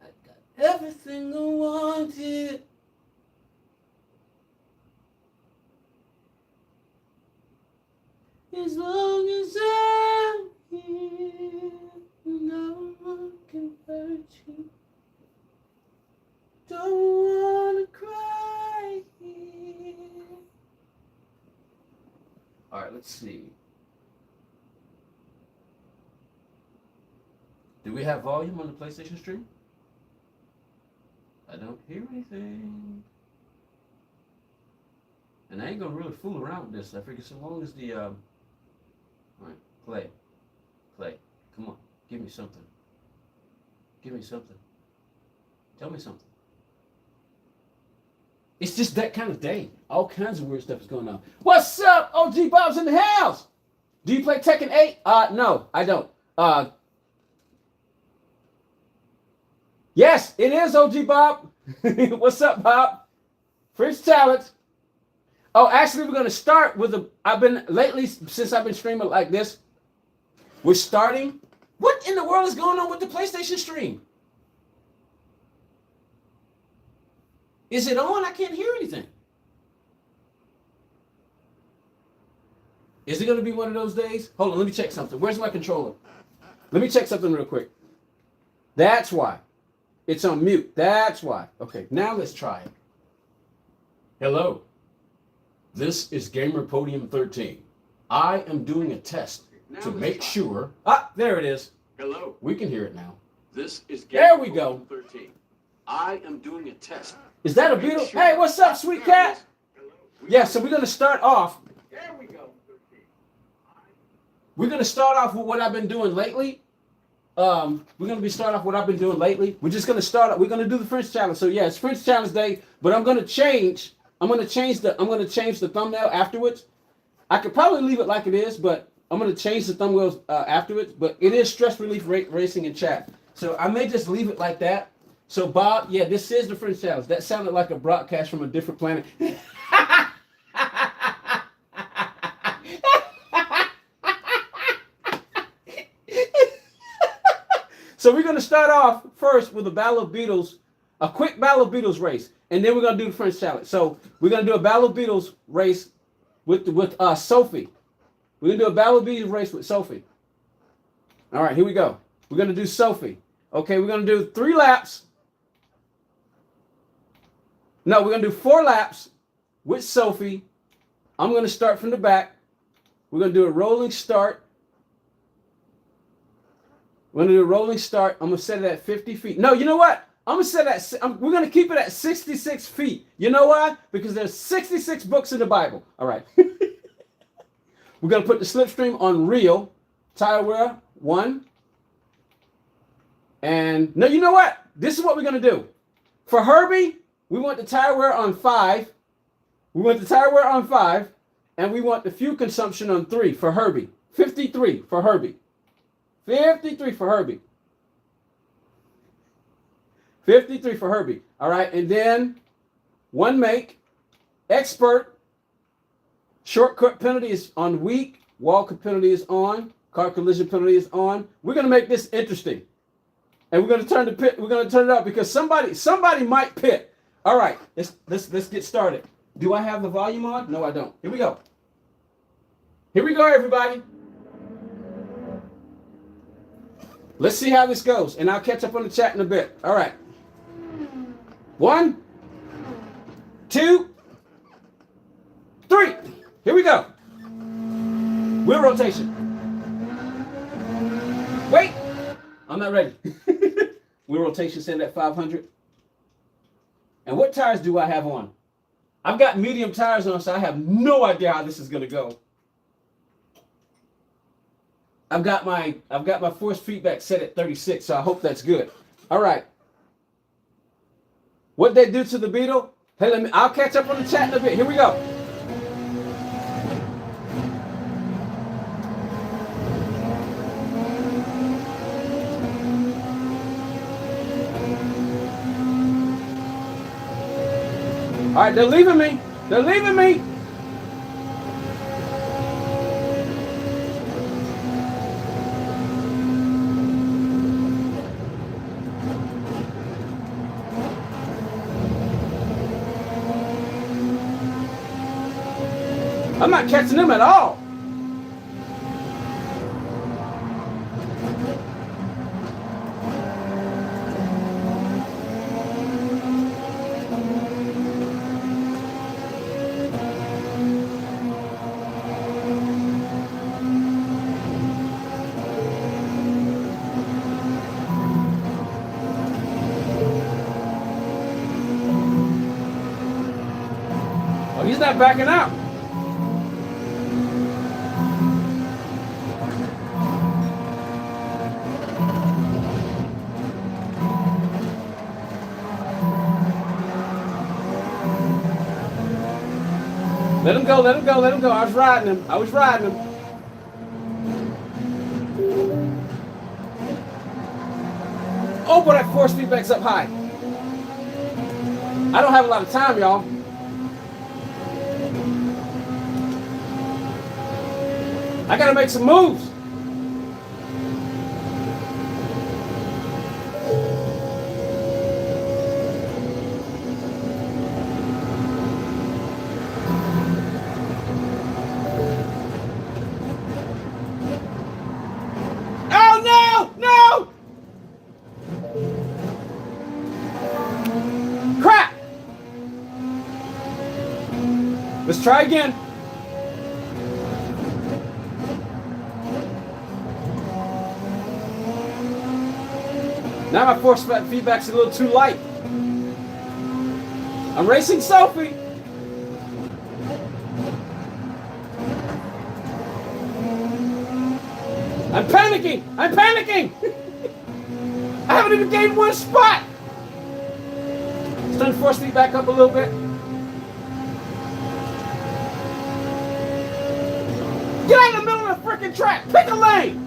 I got everything I wanted. As long as I'm here, no one can hurt you. Don't wanna cry here. All right, let's see. Do we have volume on the PlayStation stream? I don't hear anything. And I ain't gonna really fool around with this. I figure so long as the, all right, play. Come on, give me something. Give me something. Tell me something. It's just that kind of day. All kinds of weird stuff is going on. What's up? OG Bob's in the house. Do you play Tekken 8? No, I don't. Yes, it is OG Bob. What's up, Bob? French Challenge. Oh, actually, we're going to start with since I've been streaming like this, we're starting. What in the world is going on with the PlayStation stream? Is it on? I can't hear anything. Is it going to be one of those days? Hold on, let me check something. Where's my controller? Let me check something real quick. That's why. It's on mute. That's why. Okay, now let's try it. Hello. This is Gamer Podium 13. I am doing a test to make sure. There it is. Hello. We can hear it now. This is Gamer Podium 13. I am doing a test. Is that a Beatles? Hey, what's up, sweet cat? Yeah, so we're going to start off. There we go. We're going to start off with what I've been doing lately. We're going to be starting off what I've been doing lately. We're just going to start. We're going to do the French challenge. So yeah, it's French challenge day, but I'm going to change. I'm going to change the thumbnail afterwards. I could probably leave it like it is, but I'm going to change the thumbnails afterwards. But it is stress relief racing in chat, so I may just leave it like that. So Bob, yeah, this is the French challenge. That sounded like a broadcast from a different planet. So we're going to start off first with a Battle of Beatles, a quick Battle of Beatles race, and then we're going to do the French challenge. So we're going to do a Battle of Beatles race with Sophie. We're going to do a Battle of Beatles race with Sophie. All right, here we go. We're going to do Sophie. Okay, we're going to do 3 laps. No, we're going to do 4 laps with Sophie. I'm going to start from the back. We're going to do a rolling start. We're going to do a rolling start. I'm going to set it at 50 feet. No, you know what? I'm going to set it at, we're going to keep it at 66 feet. You know why? Because there's 66 books in the Bible. All right. We're going to put the slipstream on real. Tire wear 1. And no, you know what? This is what we're going to do. For Herbie, we want the tire wear on 5. We want the tire wear on 5. And we want the fuel consumption on 3 for Herbie. 53 for Herbie. 53 for Herbie. 53 for Herbie. All right. And then 1 make. Expert. Shortcut penalty is on weak. Wall penalty is on. Car collision penalty is on. We're going to make this interesting. And we're going to turn the pit. We're going to turn it up because somebody might pit. All right. Let's get started. Do I have the volume on? No, I don't. Here we go. Here we go, everybody. Let's see how this goes, and I'll catch up on the chat in a bit. All right. 1, 2, 3. Here we go. Wheel rotation. Wait. I'm not ready. Wheel rotation set at 500. And what tires do I have on? I've got medium tires on, so I have no idea how this is going to go. I've got my force feedback set at 36, so I hope that's good. All right. What they do to the Beetle? Hey, I'll catch up on the chat in a bit. Here we go. All right, they're leaving me. They're leaving me. I'm not catching them at all. Oh, he's not backing out. Let him go, let him go, let him go. I was riding him. I was riding him. Oh, but that force feedback's up high. I don't have a lot of time, y'all. I gotta make some moves. Let's try again. Now my force feedback's a little too light. I'm racing Sophie. I'm panicking. I'm panicking. I haven't even gained one spot. Let's turn force feedback up a little bit. Get out of the middle of the freaking track. Pick a lane.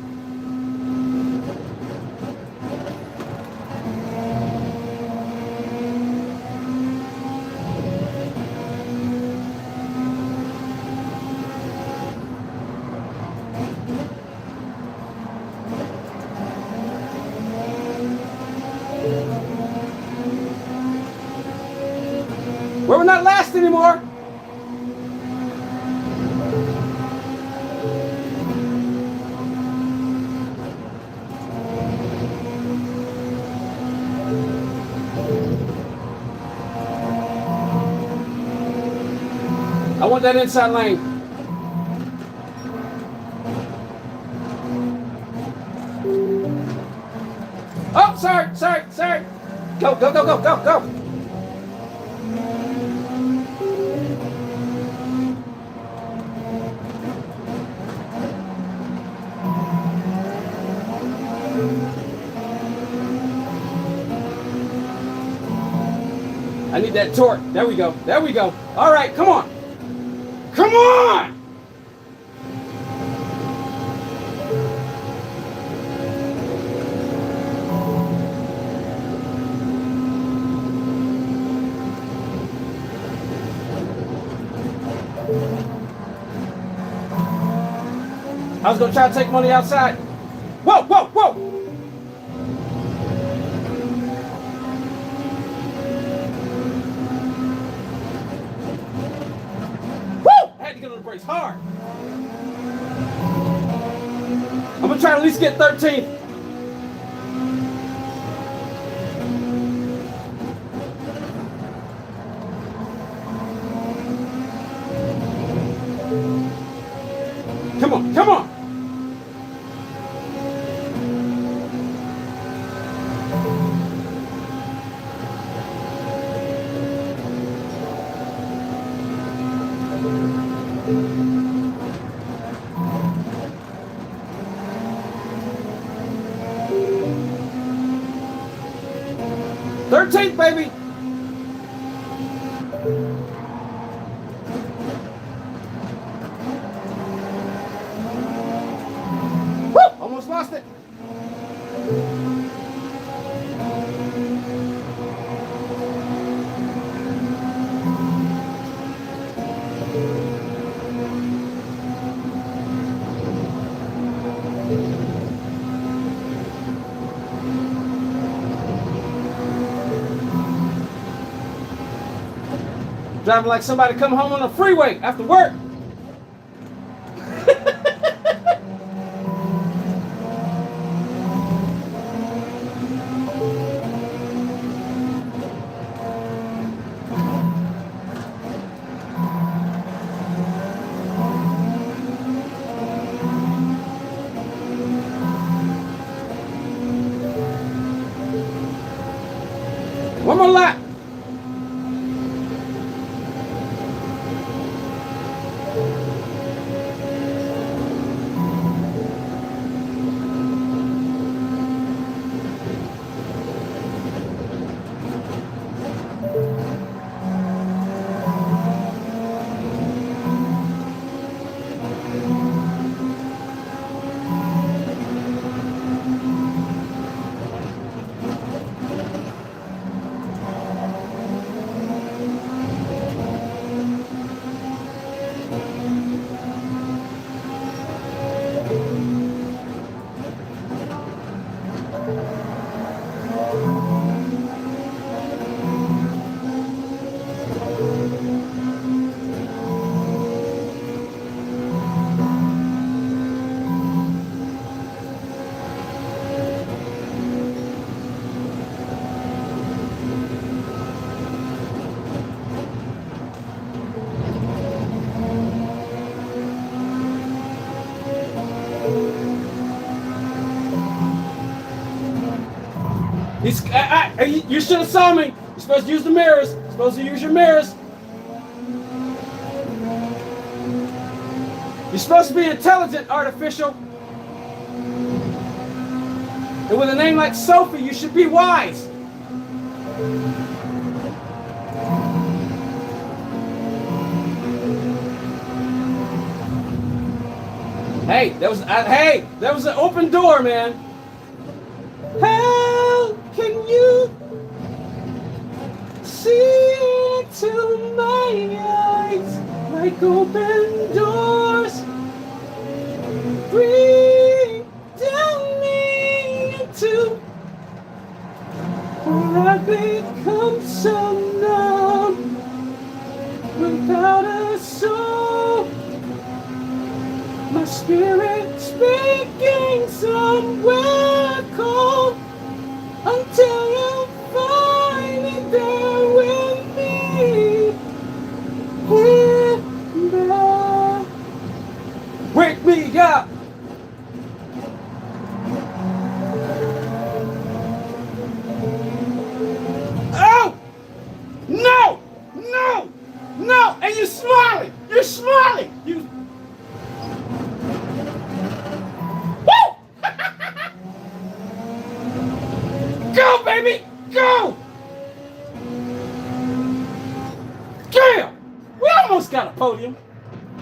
Well, we're not last anymore. I want that inside lane. Oh, sorry. Go. I need that torque. There we go. All right, come on. Come on! I was gonna try to take money outside. Whoa! Get on the brakes hard. I'm gonna try to at least get 13th. Come on, come on. '13th, baby. Woo! Almost lost it. Driving like somebody come home on the freeway after work. One more lap. You should have saw me. You're supposed to use the mirrors. You're supposed to use your mirrors. You're supposed to be intelligent, artificial. And with a name like Sophie, you should be wise. Hey, that was an open door, man. How can you see into my eyes like open doors? Bring down me into where I've become so numb without a soul. My spirit speaking somewhere cold until you find me there with me. Here now. Wake me up. Oh! No! No! No! And you're smiling! You're smiling! You. Go, baby! Go! Damn! We almost got a podium.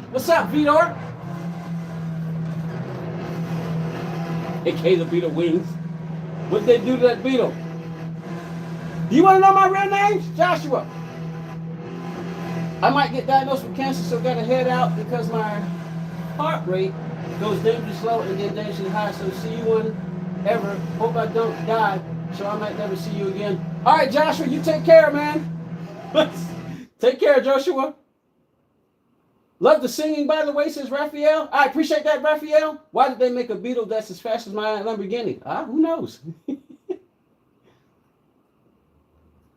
What's up, Vitor? AKA the Beetle Wings. What'd they do to that beetle? Do you want to know my real name? Joshua. I might get diagnosed with cancer, so I gotta head out because my heart rate goes dangerously slow and then dangerously high. So see you whenever. Hope I don't die. So I might never see you again. All right, Joshua, you take care, man. Take care, Joshua. Love the singing, by the way, says Raphael. I appreciate that, Raphael. Why did they make a Beetle that's as fast as my Lamborghini? Who knows?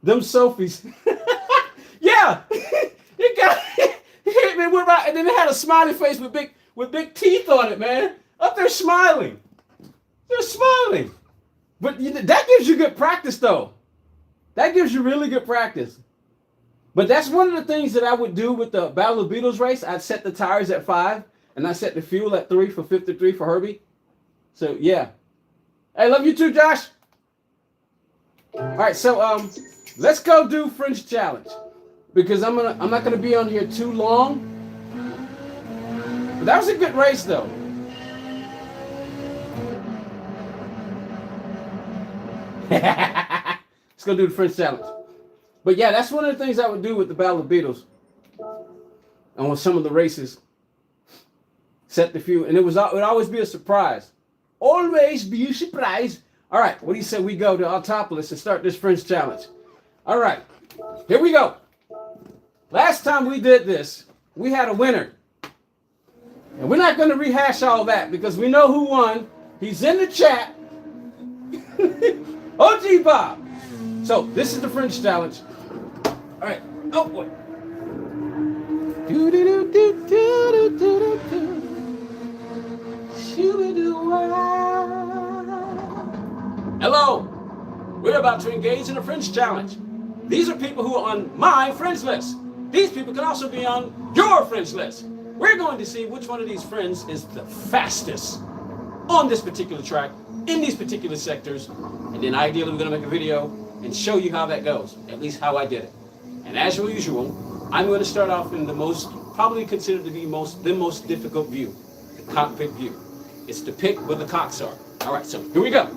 Them Sophies. Yeah. It hit me with right, and then it had a smiley face with with big teeth on it, man. Up there smiling. They're smiling. But that gives you good practice, though. That gives you really good practice. But that's one of the things that I would do with the Battle of the Beatles race. I'd set the tires at 5, and I set the fuel at 3 for 53 for Herbie. So, yeah. Hey, love you too, Josh. All right, so let's go do French Challenge. Because I'm not gonna be on here too long. But that was a good race, though. Let's go do the French Challenge. But yeah, that's one of the things I would do with the Battle of the Beatles. And with some of the races. Set the fuel. And it would always be a surprise. Always be a surprise. All right, what do you say we go to Autopolis and start this French Challenge? All right, here we go. Last time we did this, we had a winner. And we're not going to rehash all that because we know who won. He's in the chat. OG Bob. So this is the French Challenge. All right. Oh boy. Hello. We're about to engage in a French Challenge. These are people who are on my friends list. These people can also be on your friends list. We're going to see which one of these friends is the fastest on this particular track, in these particular sectors, and then ideally we're going to make a video and show you how that goes, at least how I did it. And as usual, I'm going to start off in the most, probably considered to be the most difficult view, the cockpit view. It's the pick where the cocks are. All right, so here we go.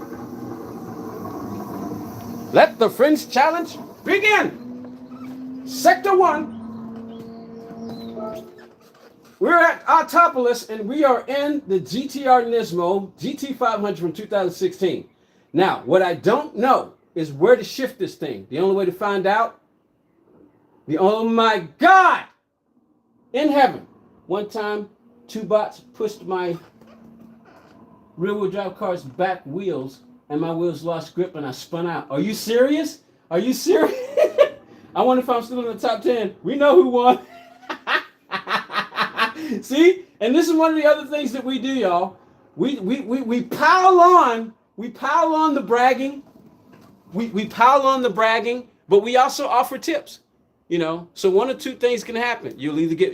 Let the French Challenge begin. Sector 1. We're at Autopolis, and we are in the GTR Nismo GT500 from 2016. Now, what I don't know is where to shift this thing. The only way to find out, oh my God! In heaven. One time, 2 bots pushed my rear-wheel drive car's back wheels, and my wheels lost grip, and I spun out. Are you serious? Are you serious? I wonder if I'm still in the top 10. We know who won. See? And this is one of the other things that we do, y'all. We pile on the bragging. We pile on the bragging, but we also offer tips. You know, so one of 2 things can happen. You'll either get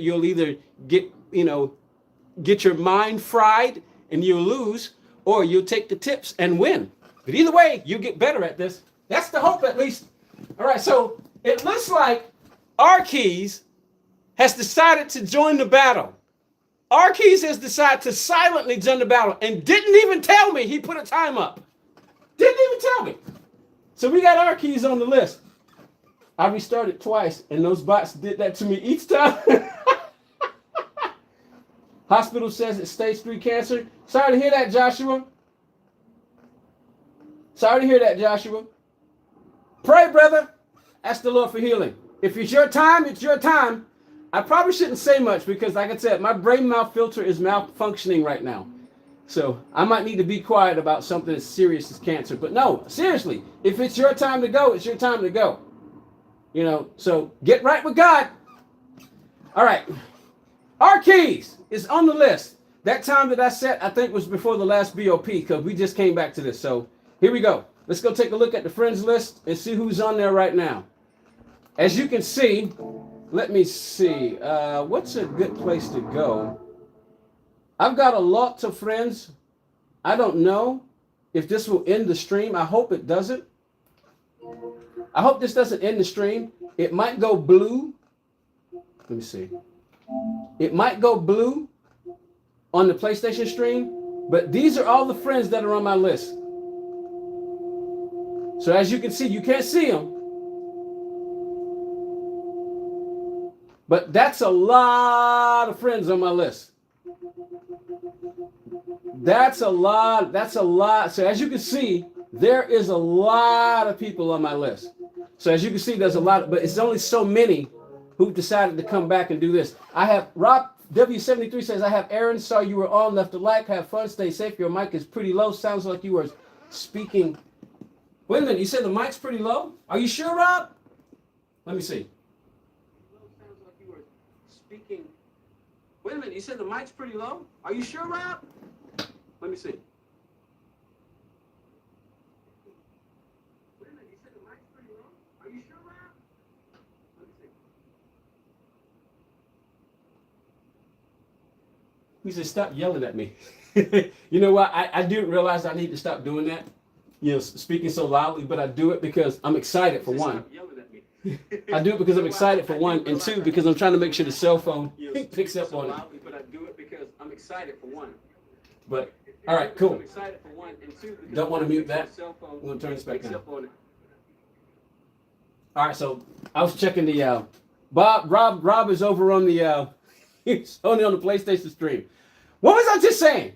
your mind fried and you'll lose, or you'll take the tips and win. But either way, you'll get better at this. That's the hope, at least. All right, so it looks like Arkeys has decided to join the battle. Arkeys has decided to silently join the battle and didn't even tell me he put a time up. Didn't even tell me. So we got Arkeys on the list. I restarted twice, and those bots did that to me each time. Hospital says it's stage 3 cancer. Sorry to hear that, Joshua. Sorry to hear that, Joshua. Pray, brother. Ask the Lord for healing. If it's your time, it's your time. I probably shouldn't say much because, like I said, my brain mouth filter is malfunctioning right now. So I might need to be quiet about something as serious as cancer. But no, seriously, if it's your time to go, it's your time to go. You know, so get right with God. All right. Arkeys is on the list. That time that I set, I think, was before the last BOP because we just came back to this. So here we go. Let's go take a look at the friends list and see who's on there right now. As you can see, let me see. What's a good place to go? I've got a lot of friends. I don't know if this will end the stream. I hope it doesn't. I hope this doesn't end the stream. It might go blue. Let me see. It might go blue on the PlayStation stream, but these are all the friends that are on my list. So as you can see, you can't see them. But that's a lot of friends on my list. That's a lot. So as you can see, there is a lot of people on my list. So as you can see, there's a lot, but it's only so many who've decided to come back and do this. I have Rob W73 says, I have Aaron, saw you were on, left a like, have fun, stay safe. Your mic is pretty low. Sounds like you were speaking. Wait a minute, you said the mic's pretty low? Are you sure, Rob? Let me see. Sounds like you were speaking Wait a minute, you said the mic's pretty low? Are you sure, Rob? Let me see. Wait a minute, you said the mic's pretty low? Are you sure, Rob? Let me see. He said, stop yelling at me. You know what? I didn't realize I need to stop doing that. You know, speaking so loudly, but I do it because I'm excited for one. I do it because I'm excited for one, and two, because I'm trying to make sure the cell phone picks up on it. But I do it because I'm excited for one. But, all right, cool. Don't want to mute that. I'm going to turn this back on. All right, so I was checking the, Rob is over on the, he's only on the PlayStation stream. What was I just saying?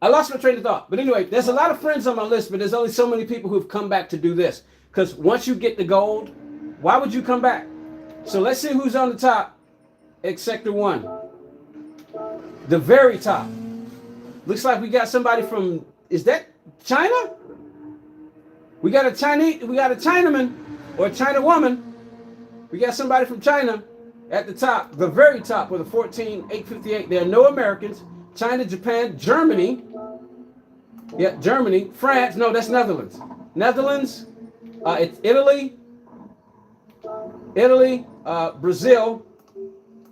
I lost my train of thought. But anyway, there's a lot of friends on my list, but there's only so many people who've come back to do this. Because once you get the gold, why would you come back? So let's see who's on the top at Sector 1. The very top. Looks like we got somebody from, is that China? We got a Chinaman or a China woman. We got somebody from China at the top, the very top with a 14,858. There are no Americans. China, Japan, Germany. Yeah, Germany, France. No, that's Netherlands. Netherlands. It's Italy, Brazil.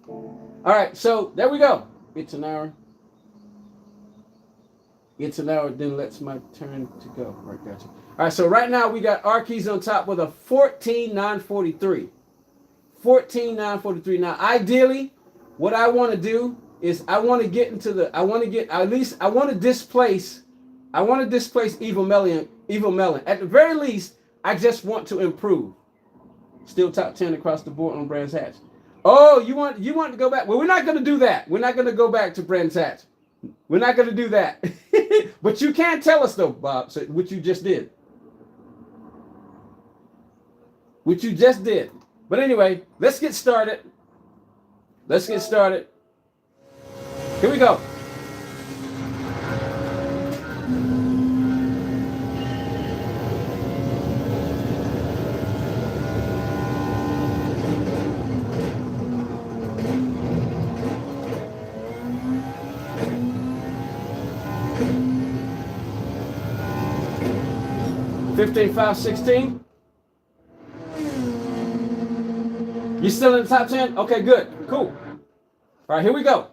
All right, so there we go. It's an hour. Then let's my turn to go. All right, gotcha. All right, so right now we got R-Keys on top with a 14,943. 14,943. Now, ideally, what I want to do is I want to displace Evil Melon. At the very least, I just want to improve. Still top 10 across the board on Brands Hatch. Oh, you want to go back? Well, we're not going to do that. We're not going to go back to Brands Hatch. We're not going to do that. But you can tell us, though, Bob, so, what you just did. But anyway, let's get started. Here we go. $15, $5, $16. You still in the top 10? Okay, good. Cool. All right, here we go.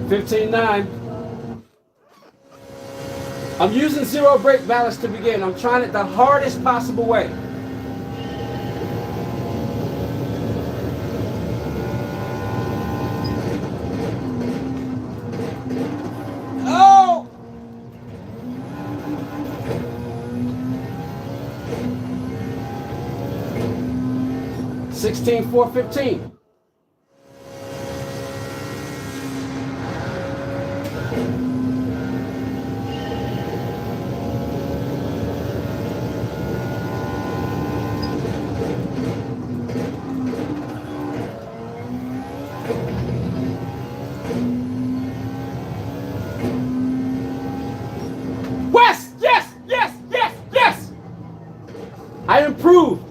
$15.9. I'm using zero brake ballast to begin. I'm trying it the hardest possible way. Oh! $16,415.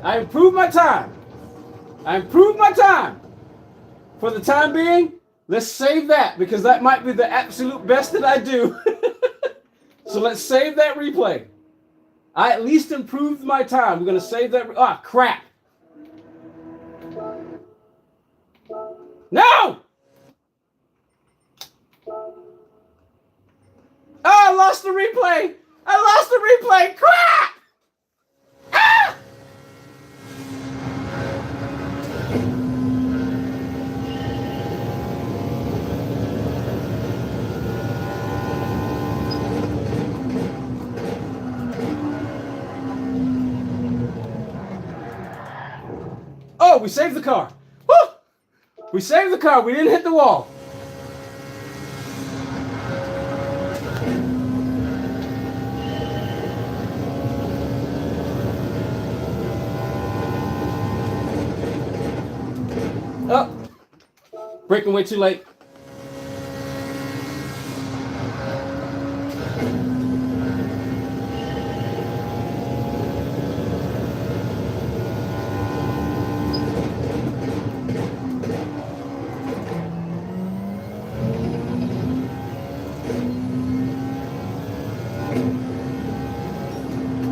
I improved my time. For the time being, let's save that because that might be the absolute best that I do. So let's save that replay. I at least improved my time. We're going to save that. Ah, crap. No! Oh, I lost the replay. Crap! Ah! Oh, we saved the car. Woo! We saved the car. We didn't hit the wall. Breaking way too late.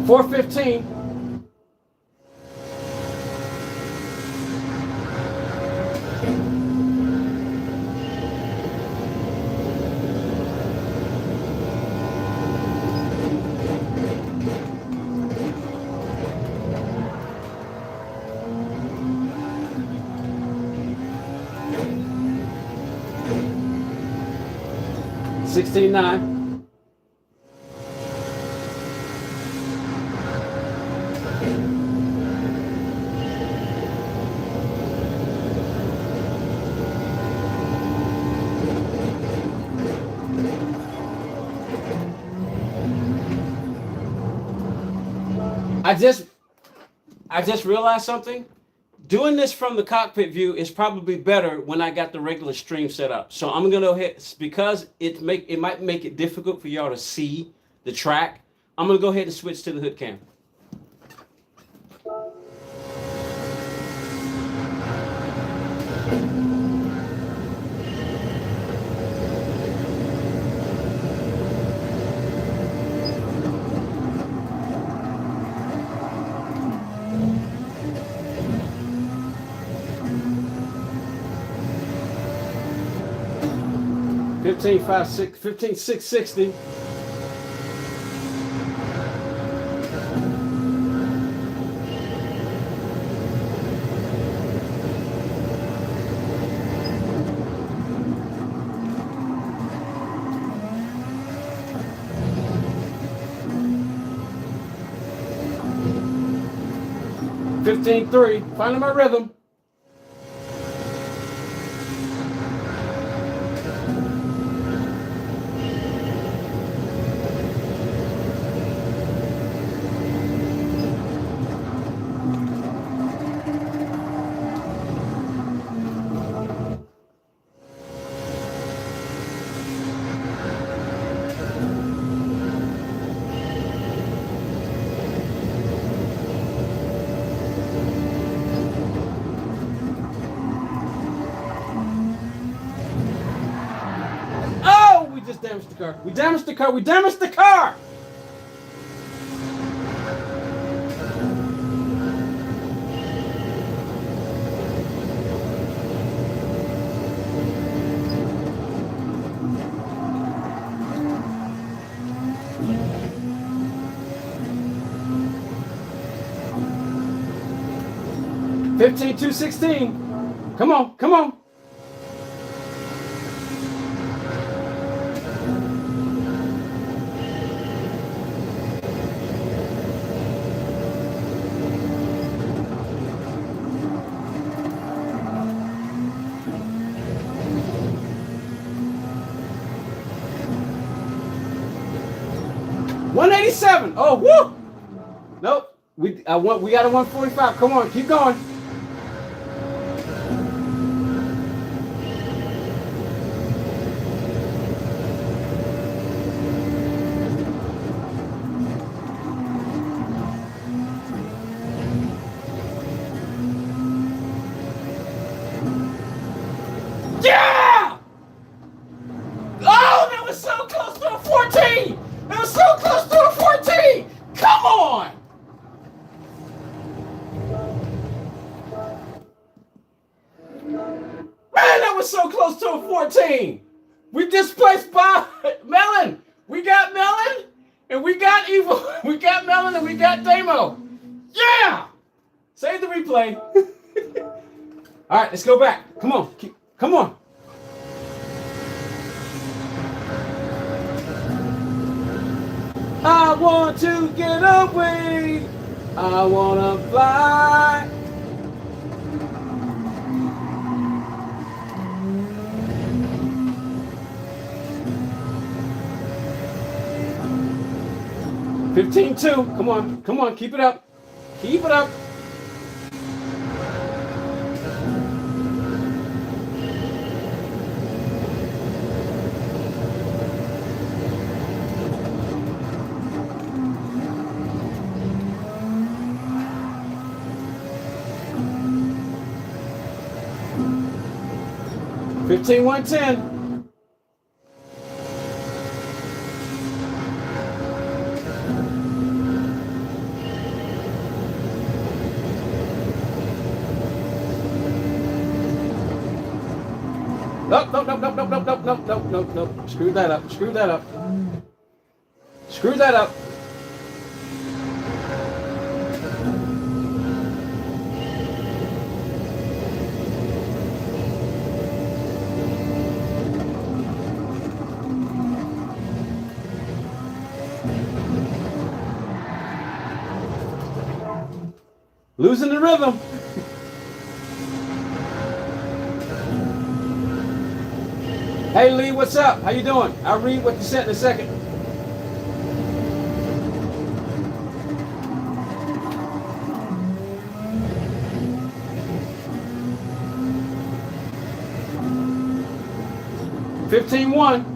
$4.15. $16.9. I just realized something. Doing this from the cockpit view is probably better when I got the regular stream set up. So I'm gonna go ahead, because it might make it difficult for y'all to see the track. I'm gonna go ahead and switch to the hood cam. $15,660. $15.3. Finding my rhythm. Damaged the car. We damaged the car. We damaged the car. $15,216. Come on, come on. $187. Oh, woo! Nope. We got a 145. Come on, keep going. Yeah! Oh, that was so close to a 14. That was so close to a 14! Come on! Man, that was so close to a 14! We displaced Bob Melon! We got Melon, and we got Evil. We got Melon, and we got Damo. Yeah! Save the replay. All right, let's go back. Come on. Come on. I want to get away. I want to fly. $15.2. Come on. Come on. Keep it up. Keep it up. $15.3. 15.3. 15-110. Nope, nope, nope, nope, nope, nope, nope, nope, nope, nope, nope. Screw that up, screw that up. Screw that up. Losing the rhythm. Hey Lee, what's up? How you doing? I'll read what you said in a second. $15-1.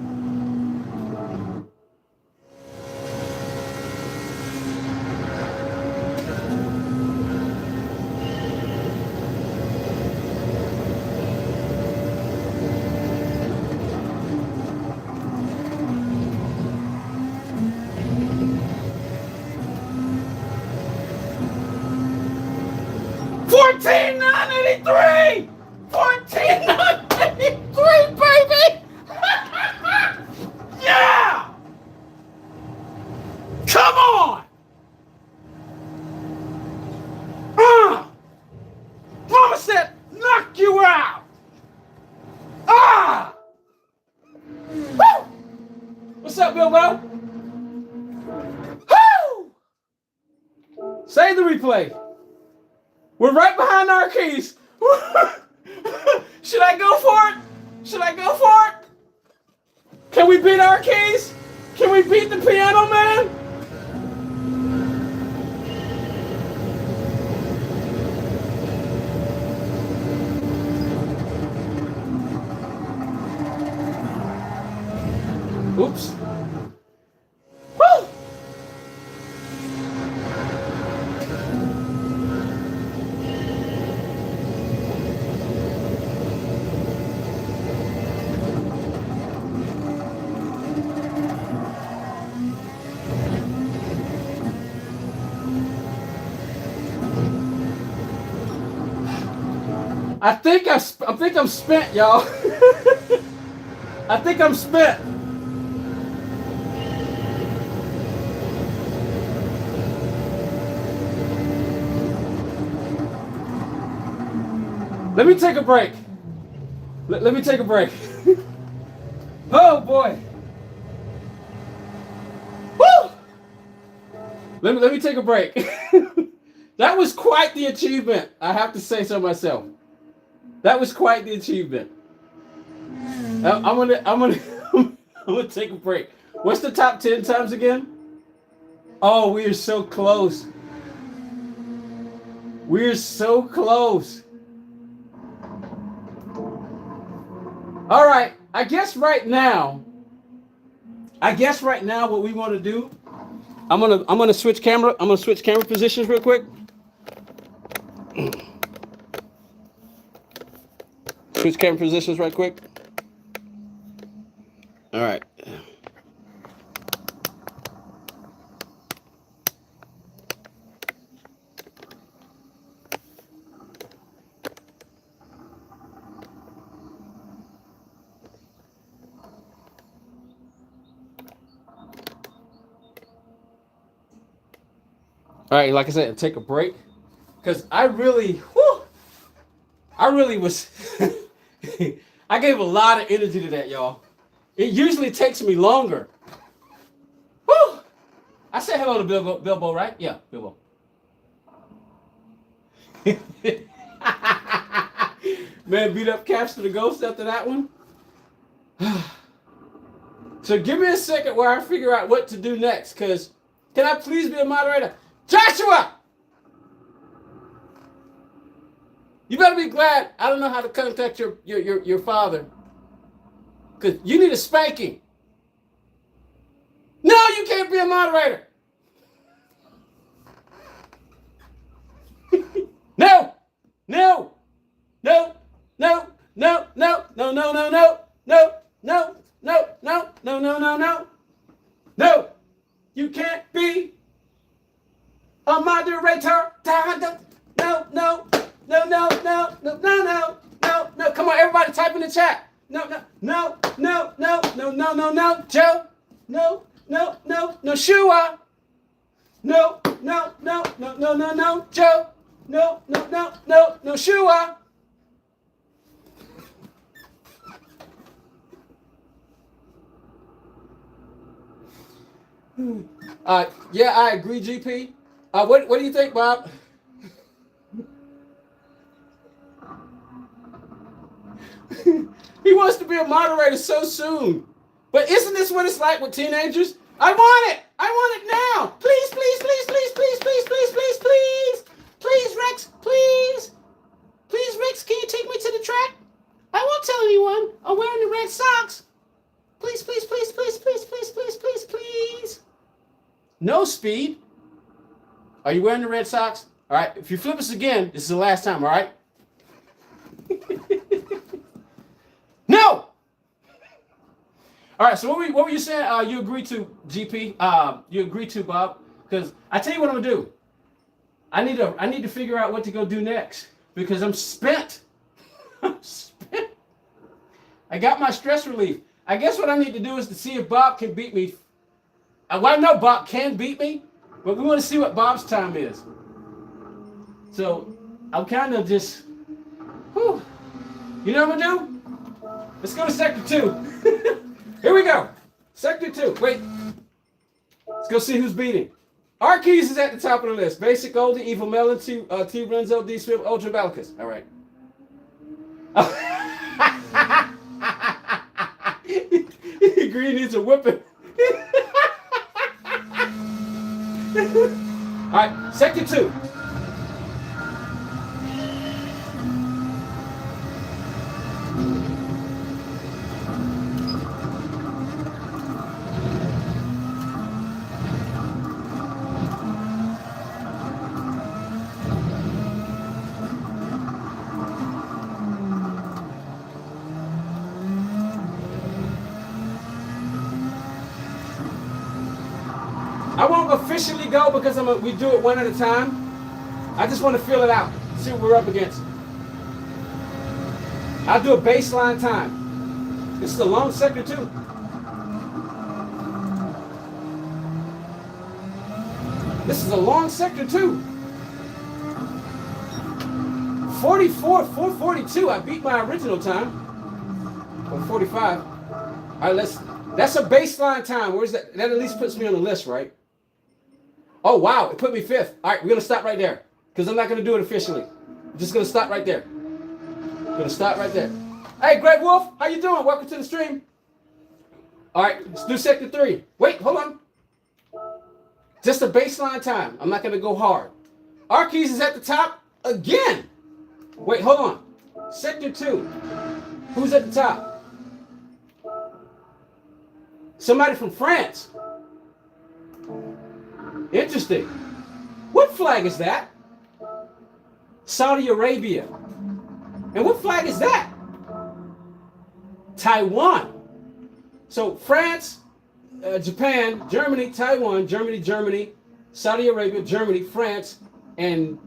$14,983! $14,983, baby! Yeah! Come on! Mama said, knock you out! Ah! Woo! What's up, Bilbo? Woo! Save the replay. We're right behind our keys. Should I go for it? Should I go for it? Can we beat our keys? Can we beat the piano man? Oops. Woo! I think I'm spent, y'all. I think I'm spent. Let me take a break. Let me take a break. Oh boy. Woo! Let me take a break. That was quite the achievement. I have to say so myself. That was quite the achievement. I'm gonna take a break. What's the top 10 times again? Oh, we are so close. We're so close. All right. I guess right now what we want to do, I'm gonna switch camera. I'm gonna switch camera positions real quick. Switch camera positions right quick. All right. All right, like I said, take a break. Because I really was, I gave a lot of energy to that, y'all. It usually takes me longer. Woo! I said hello to Bilbo, right? Yeah, Bilbo. Man, beat up Caps to the Ghost after that one. So give me a second while I figure out what to do next, because can I please be a moderator? Joshua! You better be glad I don't know how to contact your father. Because you need a spanking. No, you can't be a moderator. No, no, no, no, no, no, no, no, no, no, no, no, no, no, no, no, no, no. No, you can't be a moderator. No, no, no, no, no, no, no, no, no, no. Come on, everybody, type in the chat. No, no, no, no, no, no, no, no, no, Joe. No, no, no, no, Shua. No, no, no, no, no, no, no, Joe. No, no, no, no, no, Shua. Yeah, I agree, GP. What do you think, Bob? He wants to be a moderator so soon. But isn't this what it's like with teenagers? I want it. I want it now. Please, please, please, please, please, please, please, please, please. Please, Rex, please. Please, Rex, can you take me to the track? I won't tell anyone. I'm wearing the red socks. Please, please, please, please, please, please, please, please, please. No, Speed. Are you wearing the red socks? All right. If you flip us again, this is the last time, all right? No! All right, so what were you saying? You agree to, GP? You agree to, Bob? Because I tell you what I'm going to do. I need to figure out what to go do next because I'm spent. I'm spent. I got my stress relief. I guess what I need to do is to see if Bob can beat me. Well, I know Bob can beat me, but we want to see what Bob's time is. So I'm kind of just, whew. You know what I'm going to do? Let's go to Sector 2. Here we go. Sector 2. Wait. Let's go see who's beating. R Keys is at the top of the list. Basic, Oldie, Evil Melon, T Renzo, D Swift, Ultra Balicus. All right. Green needs a whipping. All right. Sector 2. I won't officially go because we do it one at a time. I just want to feel it out, see what we're up against. I'll do a baseline time. This is a long sector too. This is a long sector too. 442. I beat my original time. Or 45. All right, that's a baseline time. Where's that? That at least puts me on the list, right? Oh, wow. It put me 5th. All right, we're going to stop right there because I'm not going to do it officially. I'm just going to stop right there. Going to stop right there. Hey, Greg Wolf, how you doing? Welcome to the stream. All right, let's do Sector 3. Wait, hold on. Just a baseline time. I'm not going to go hard. Arkeys is at the top again. Wait, hold on. Sector 2. Who's at the top? Somebody from France. Interesting. What flag is that? Saudi Arabia. And what flag is that? Taiwan. So France, Japan, Germany, Taiwan, Germany, Saudi Arabia, Germany, France, and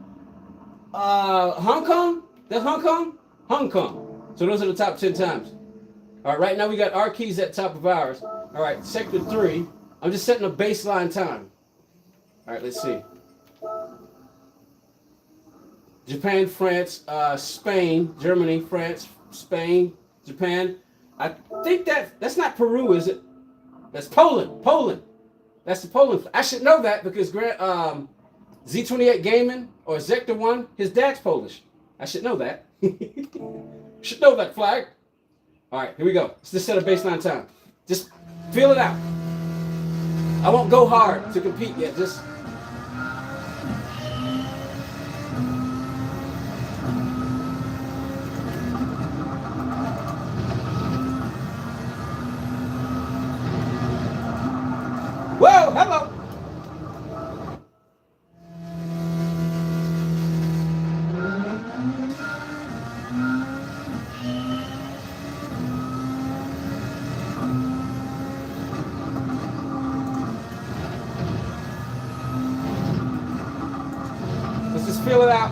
Hong Kong? That's Hong Kong? Hong Kong. So those are the top 10 times. All right, right now we got our keys at top of ours. All right, Sector 3. I'm just setting a baseline time. All right, let's see. Japan, France, Spain, Germany, France, Spain, Japan. I think that's not Peru, is it? That's Poland. Poland. That's the Poland. I should know that because Z28 Gaming or Sector 1, his dad's Polish. I should know that. Should know that flag. All right, here we go. Let's just set a baseline time. Just feel it out. I won't go hard to compete yet. Just. Whoa, hello. just feel it out.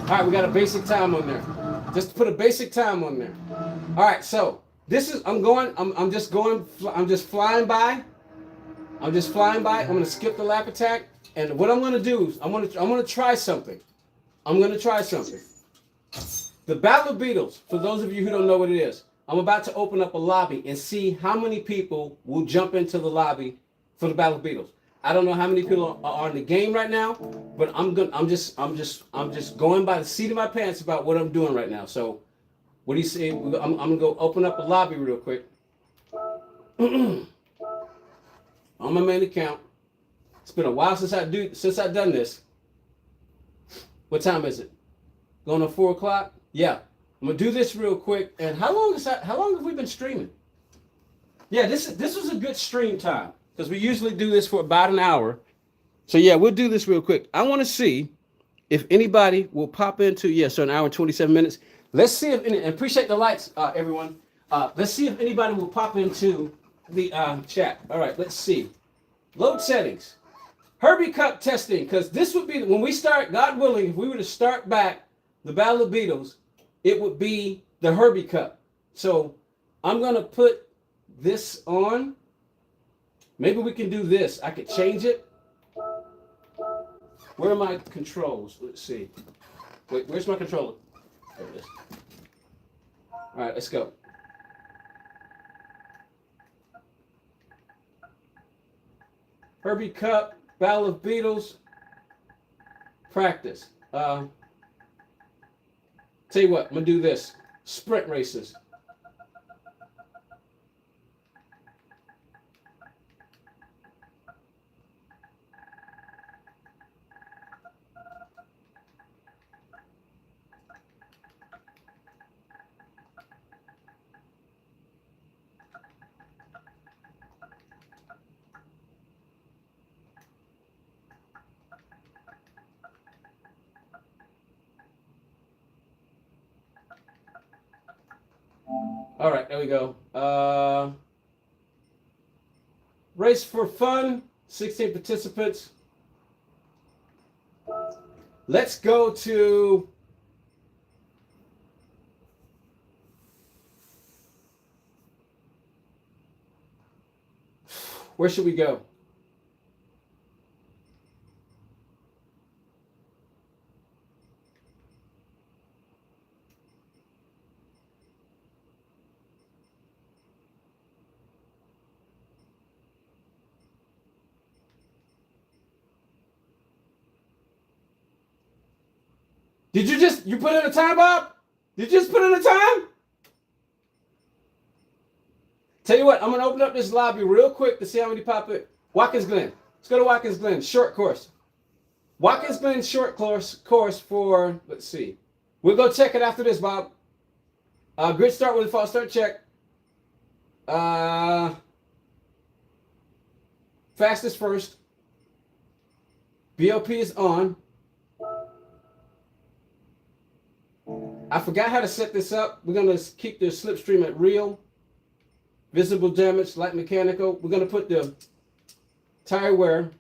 All right, we got a basic time on there. Just to put a basic time on there. All right, so this is, I'm just flying by. I'm just flying by. I'm going to skip the lap attack. And what I'm going to do is I'm going to try something. I'm going to try something. The Battle of Beatles, for those of you who don't know what it is, I'm about to open up a lobby and see how many people will jump into the lobby for the Battle of Beatles. I don't know how many people are in the game right now, but I'm just going by the seat of my pants about what I'm doing right now. So, what do you say? I'm gonna go open up a lobby real quick on my main account. It's been a while since I've done this. What time is it? Going on 4 o'clock? Yeah, I'm gonna do this real quick. And how long have we been streaming? Yeah, this was a good stream time. Because we usually do this for about an hour. So yeah, we'll do this real quick. I want to see if anybody will pop into, so an hour and 27 minutes. Let's see if, and appreciate the likes, everyone. Let's see if anybody will pop into the chat. All right, let's see. Load settings. Herbie Cup testing, because this would be, when we start, God willing, if we were to start back the Battle of Beatles, it would be the Herbie Cup. So I'm going to put this on. Maybe we can do this. I could change it. Where are my controls? Let's see. Wait, where's my controller? There it is. All right, let's go. Herbie Cup, Battle of Beatles, practice. Tell you what, I'm going to do this. Sprint races. All right, there we go. Race for fun, 16 participants. Let's go to where should we go? Did you put in a time, Bob? Did you just put in a time? Tell you what, I'm going to open up this lobby real quick to see how many pop in. Watkins Glen. Let's go to Watkins Glen. Short course. Watkins Glen short course for, let's see. We'll go check it after this, Bob. Grid start with a false start check. Fastest first. BOP is on. I forgot how to set this up. We're going to keep the slipstream at real. Visible damage, light mechanical. We're going to put the tire wear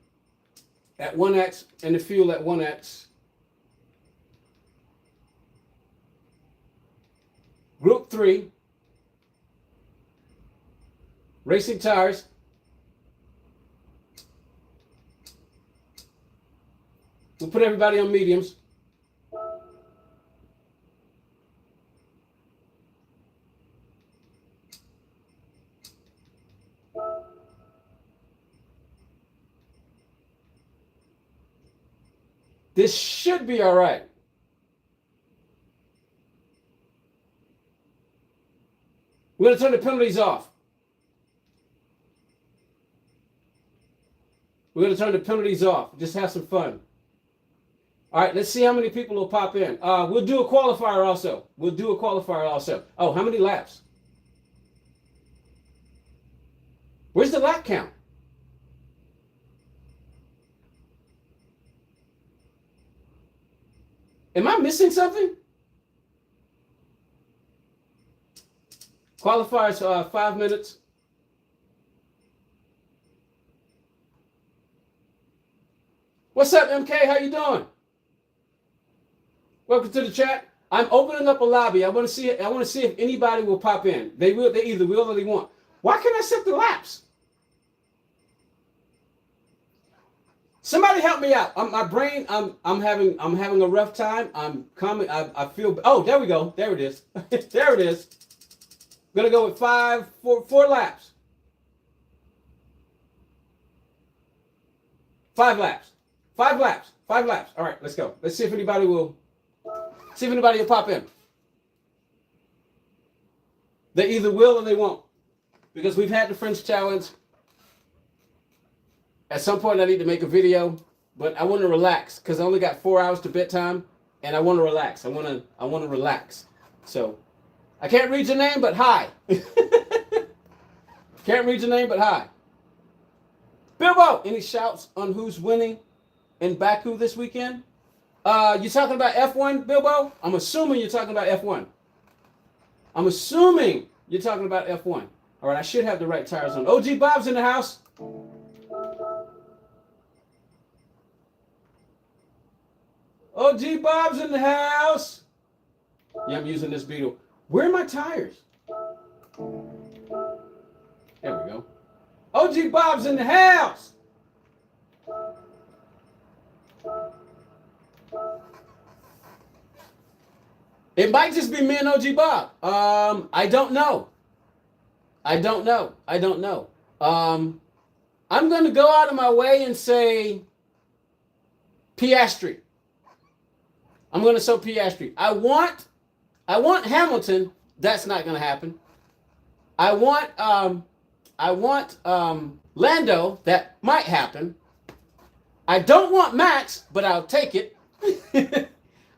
at 1x and the fuel at 1x. Group 3. Racing tires. We'll put everybody on mediums. This should be all right. We're going to turn the penalties off. We're going to turn the penalties off. Just have some fun. All right, let's see how many people will pop in. We'll do a qualifier also. We'll do a qualifier also. Oh, how many laps? Where's the lap count? Am I missing something? Qualifiers 5 minutes. What's up, MK? How you doing? Welcome to the chat. I'm opening up a lobby. I want to see if anybody will pop in. They will. They either will or they won't. Why can't I set the laps? Somebody help me out. My brain. I'm having a rough time. I'm coming. I feel. Oh, there we go. There it is. There it is. I'm gonna go with four laps. 5 laps. 5 laps. 5 laps. All right, let's go. Let's see if anybody will pop in. They either will or they won't. Because we've had the French challenge. At some point I need to make a video, but I want to relax because I only got 4 hours to bedtime and I want to relax. I want to relax. So I can't read your name, but hi. Can't read your name, but hi. Bilbo, any shouts on who's winning in Baku this weekend? You talking about F1, Bilbo? I'm assuming you're talking about F1. I'm assuming you're talking about F1. All right, I should have the right tires on. OG Bob's in the house. OG Bob's in the house. Yeah, I'm using this Beetle. Where are my tires? There we go. OG Bob's in the house. It might just be me and OG Bob. I don't know. I'm going to go out of my way and say Piastri. I'm going to say Piastri. I want Hamilton. That's not going to happen. I want Lando. That might happen. I don't want Max, but I'll take it.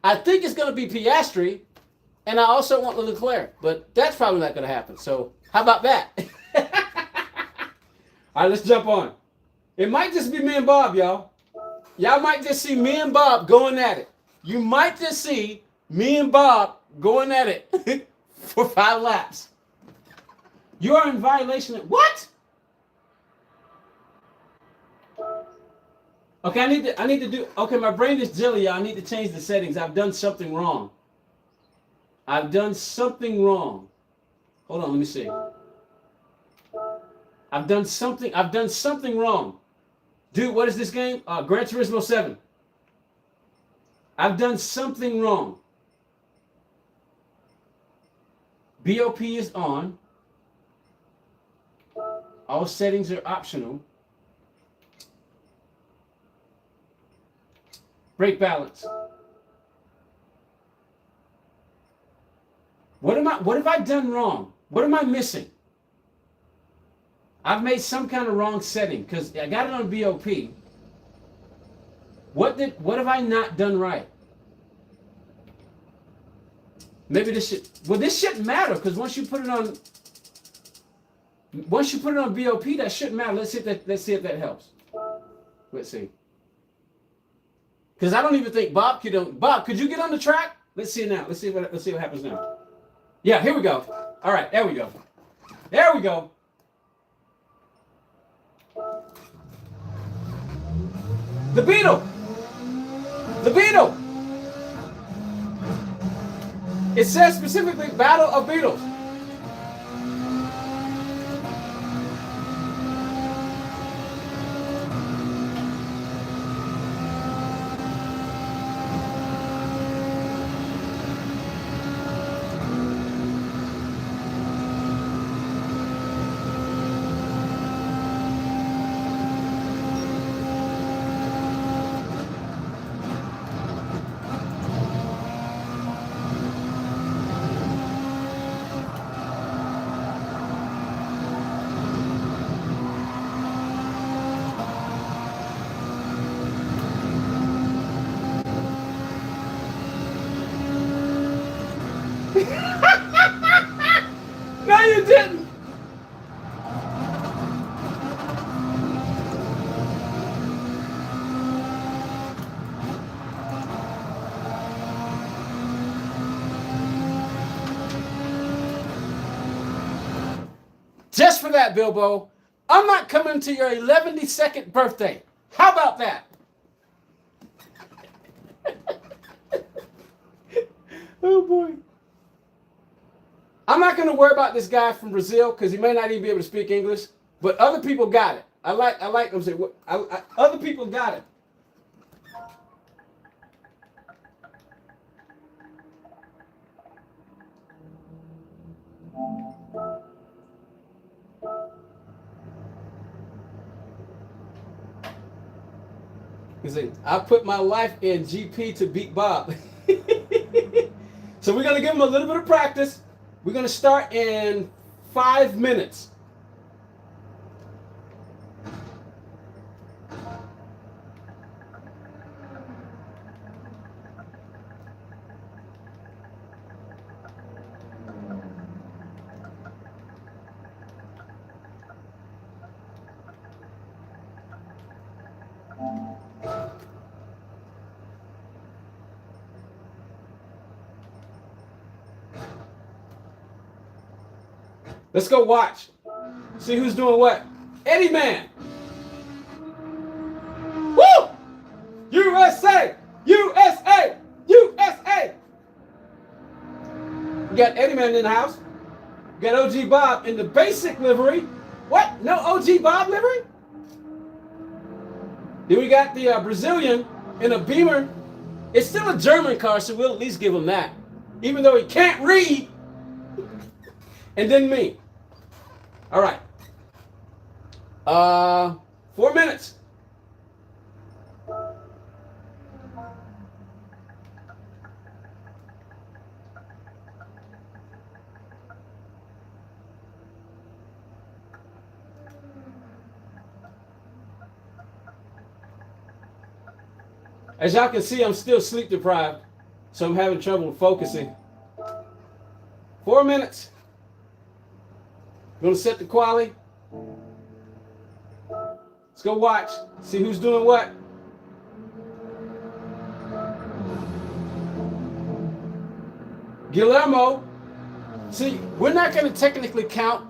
I think it's going to be Piastri, and I also want Leclerc, but that's probably not going to happen. So how about that? All right, let's jump on. It might just be me and Bob, y'all. Y'all might just see me and Bob going at it. You might just see me and Bob going at it for 5 laps. You are in violation of what? Okay, I need to do. Okay, my brain is jelly. I need to change the settings. I've done something wrong. Hold on, let me see. I've done something wrong. Dude, what is this game? Gran Turismo 7. I've done something wrong. BOP is on. All settings are optional. Brake balance. What have I done wrong? What am I missing? I've made some kind of wrong setting because I got it on BOP. What have I not done right? Maybe this shouldn't matter because once you put it on BOP, that shouldn't matter. Let's see if that helps. Let's see. Because I don't even think Bob could. Bob, could you get on the track? Let's see now. Let's see what happens now. Yeah, here we go. All right, there we go. There we go. The Beetle. The Beetle. It says specifically Battle of Beatles. for that, Bilbo. I'm not coming to your 11th birthday. How about that? Oh, boy. I'm not going to worry about this guy from Brazil because he may not even be able to speak English, but other people got it. I like them say, other people got it. He said, I put my life in GP to beat Bob. So we're going to give him a little bit of practice. We're going to start in 5 minutes. Let's go watch. See who's doing what. Eddie Man. Woo! USA! USA! USA! We got Eddie Man in the house. We got OG Bob in the basic livery. What? No OG Bob livery? Then we got the Brazilian in a Beamer. It's still a German car, so we'll at least give him that. Even though he can't read. And then me. All right. 4 minutes. As y'all can see, I'm still sleep deprived, so I'm having trouble focusing. 4 minutes. Gonna set the quality. Let's go watch. See who's doing what. Guillermo. See, we're not gonna technically count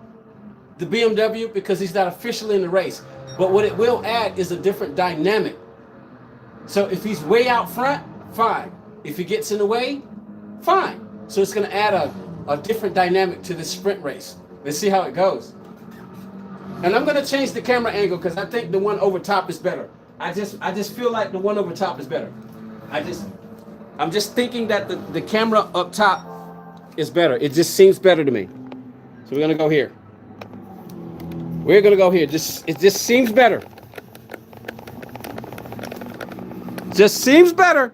the BMW because he's not officially in the race. But what it will add is a different dynamic. So if he's way out front, fine. If he gets in the way, fine. So it's gonna add a different dynamic to this sprint race. Let's see how it goes. And I'm gonna change the camera angle because I think the one over top is better. I just feel like the one over top is better. I'm just thinking that the camera up top is better. It just seems better to me. So we're gonna go here. We're gonna go here. It just seems better. Just seems better.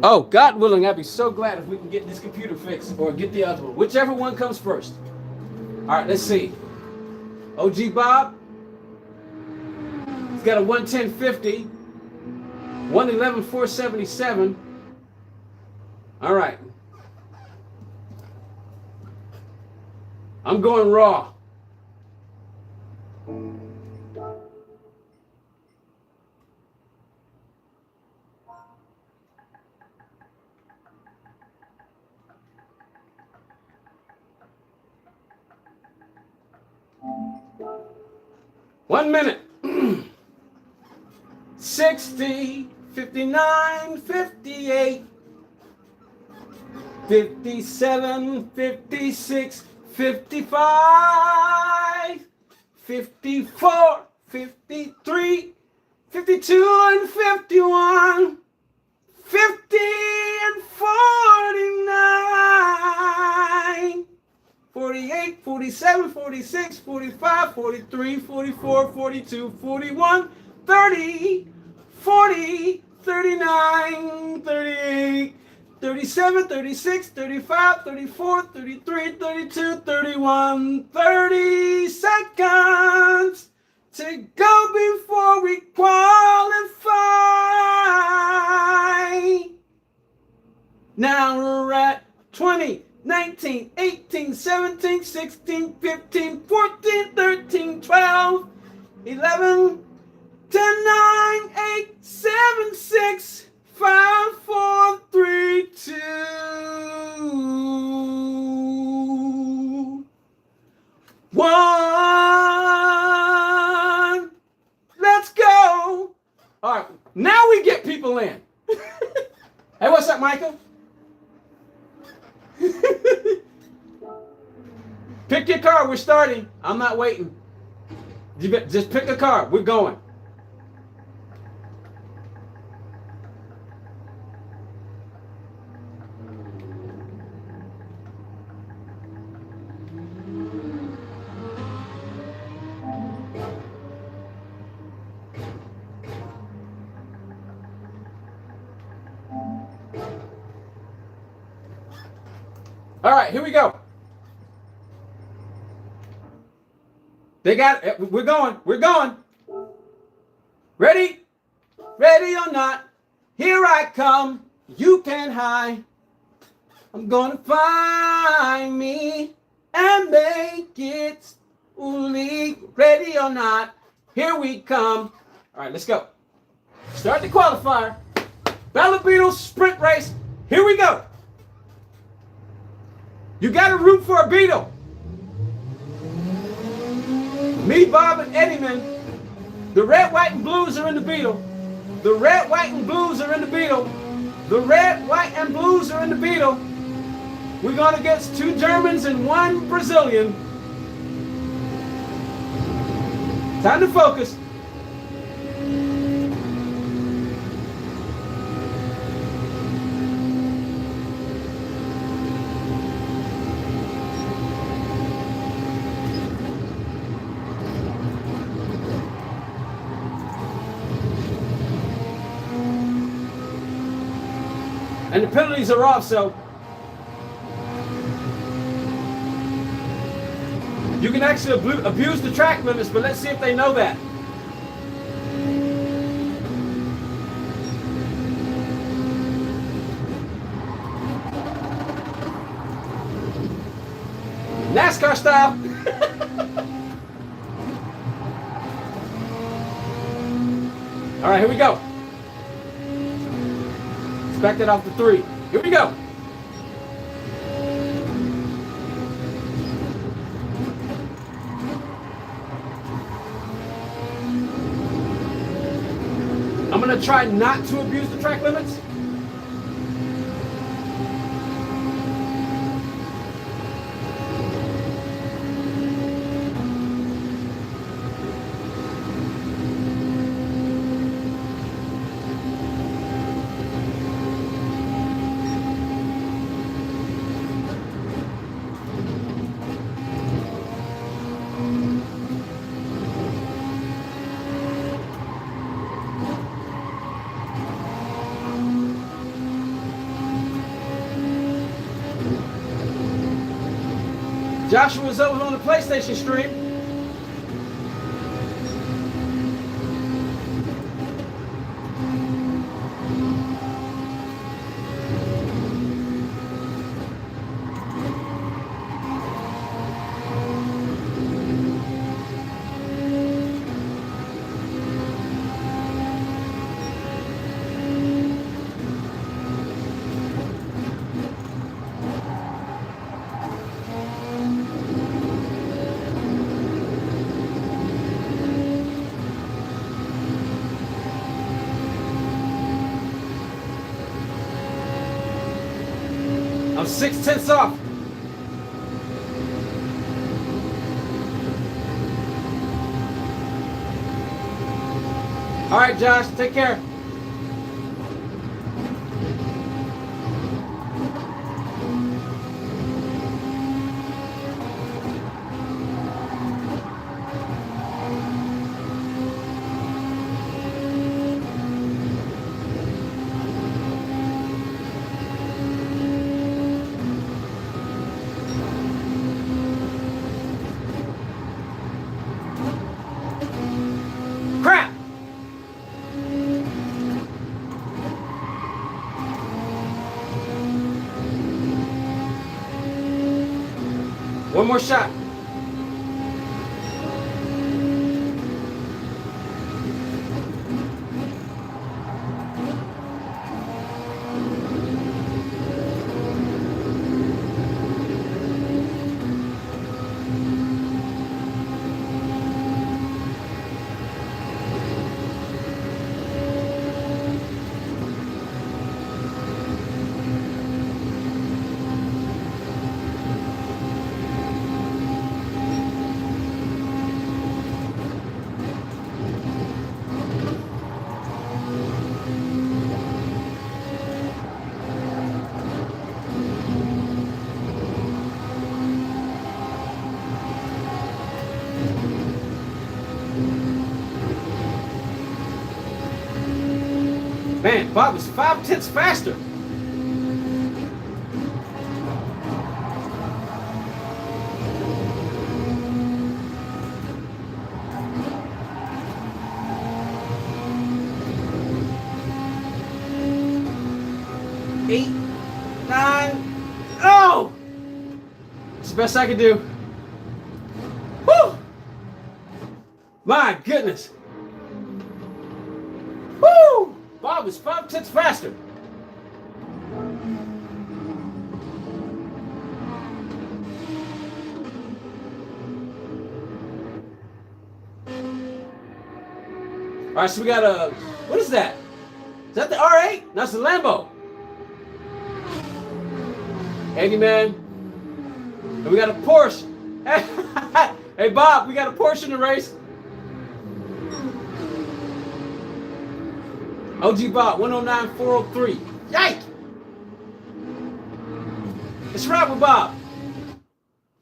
Oh, God willing, I'd be so glad if we can get this computer fixed or get the other one. Whichever one comes first. All right, let's see. OG Bob. He's got a 11050. 111 477. All right. I'm going raw. One minute. 60, 59, 58, 57, 56, 55, 54, 53, 52 and 51, 50 and 49. 48, 47, 46, 45, 43, 44, 42, 41, 30, 40, 39, 38, 37, 36, 35, 34, 33, 32, 31, 30 seconds to go before we qualify. Now we're at 20, 19, 18, 17, 16, 15, 14, 13, 12, 11, 10, 9, 8, 7, 6, 5, 4, 3, 2, 1. Let's go. All right, now we get people in. Hey, what's up, Michael? Pick your car. We're starting. I'm not waiting. Just pick a car. We're going. All right, here we go. They got it. We're going. We're going. Ready? Ready or not, here I come. You can't hide. I'm gonna find me and make it only. Ready or not, here we come. All right, let's go. Start the qualifier. Battle of Beatles sprint race. Here we go. You got to root for a Beatle. Me, Bob, and Eddieman. The red, white, and blues are in the Beatle. The red, white, and blues are in the Beatle. The red, white, and blues are in the Beatle. We're going against 2 Germans and 1 Brazilian. Time to focus. And the penalties are off, so you can actually abuse the track limits, but let's see if they know that. NASCAR style. All right, here we go. Expect it off the 3. Here we go. I'm going to try not to abuse the track limits. Joshua's over on the PlayStation stream. I'm 6/10 off. All right, Josh, take care. One more shot. Man, Bob was 5/10 faster. Eight, 9, oh! It's the best I could do. Woo! My goodness. Woo! Bob was 5/10 faster. All right, so we got a, what is that? Is that the R8? That's the Lambo. Andy, man. And we got a Porsche. Hey, Bob, we got a Porsche in the race. OG Bob, 109403. Yike! Let's ride with Bob.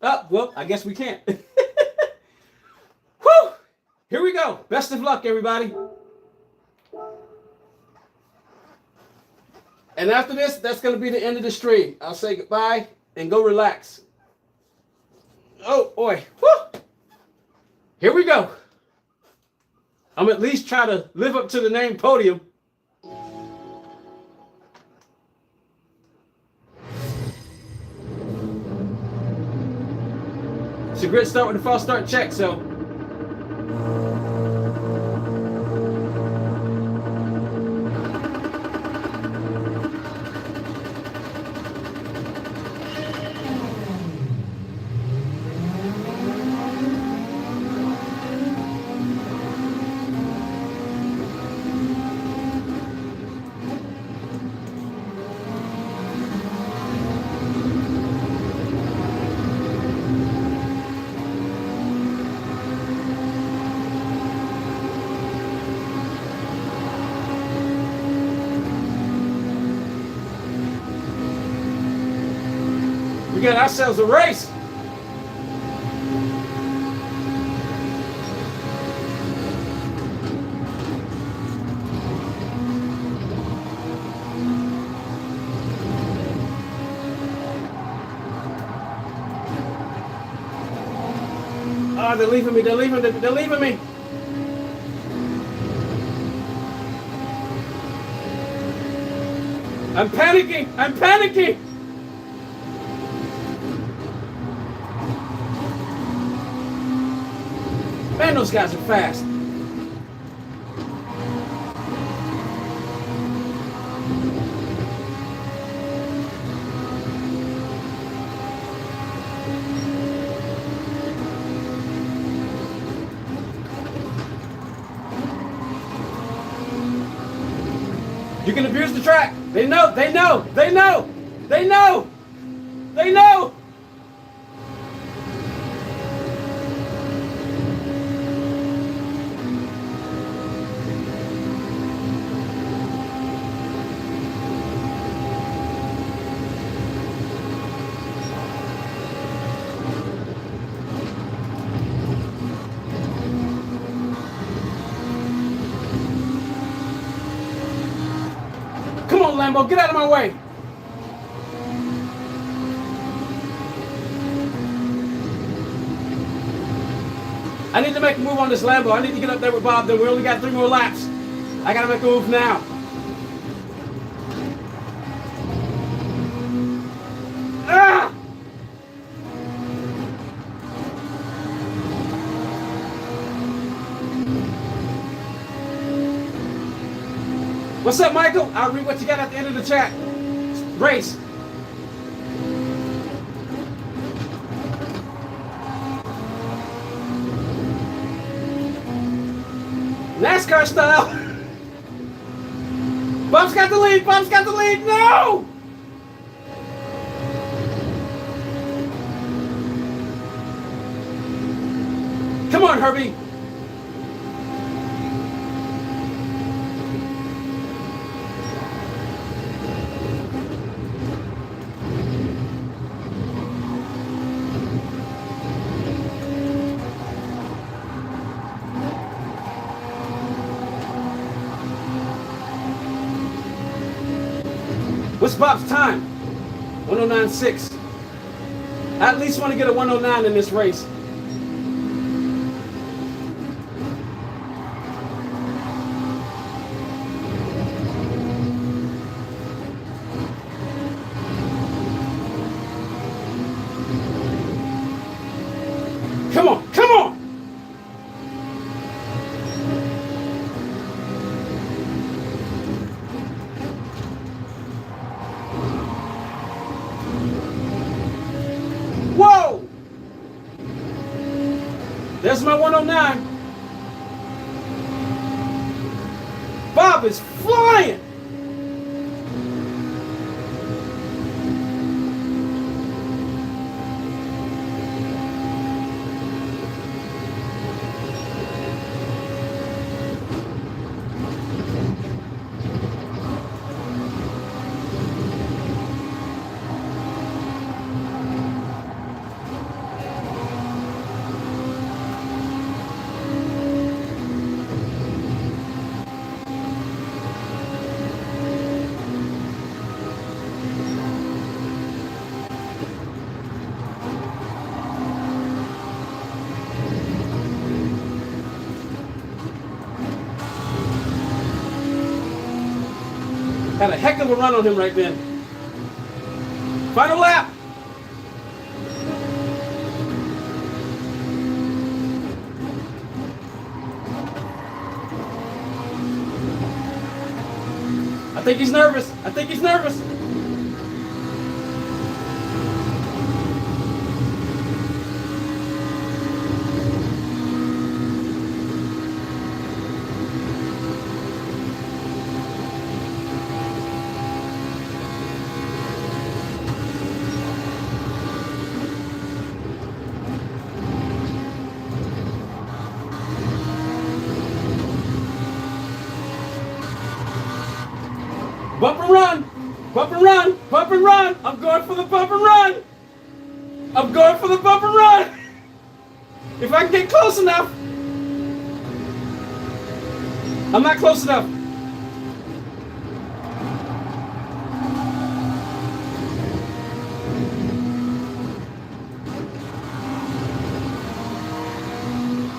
Oh, well, I guess we can't. Whew! Here we go. Best of luck, everybody. And after this, that's going to be the end of the stream. I'll say goodbye and go relax. Oh, boy. Whew! Here we go. I'm at least try to live up to the name Podium. It's a great start with a false start check, so. We got ourselves a race. Oh, they're leaving me. They're leaving me. I'm panicking. Man, those guys are fast. You can abuse the track. They know. Come on, Lambo, get out of my way. I need to make a move on this Lambo. I need to get up there with Bob. Then we only got 3 more laps. I gotta make a move now. Ah! What's up, Michael? I'll read what you got at the end of the chat. Race. NASCAR style. Bob's got the lead. Bob's got the lead. No! Come on, Herbie. What's Bob's time? 109.6. I at least want to get a 109 in this race. Come on, come on! Whoa! There's my 109. Bob is flying! Had a heck of a run on him right then. Final lap. I think he's nervous. I think he's nervous. Bump and run, bump and run, bump and run. I'm going for the bump and run. I'm going for the bump and run. If I can get close enough. I'm not close enough.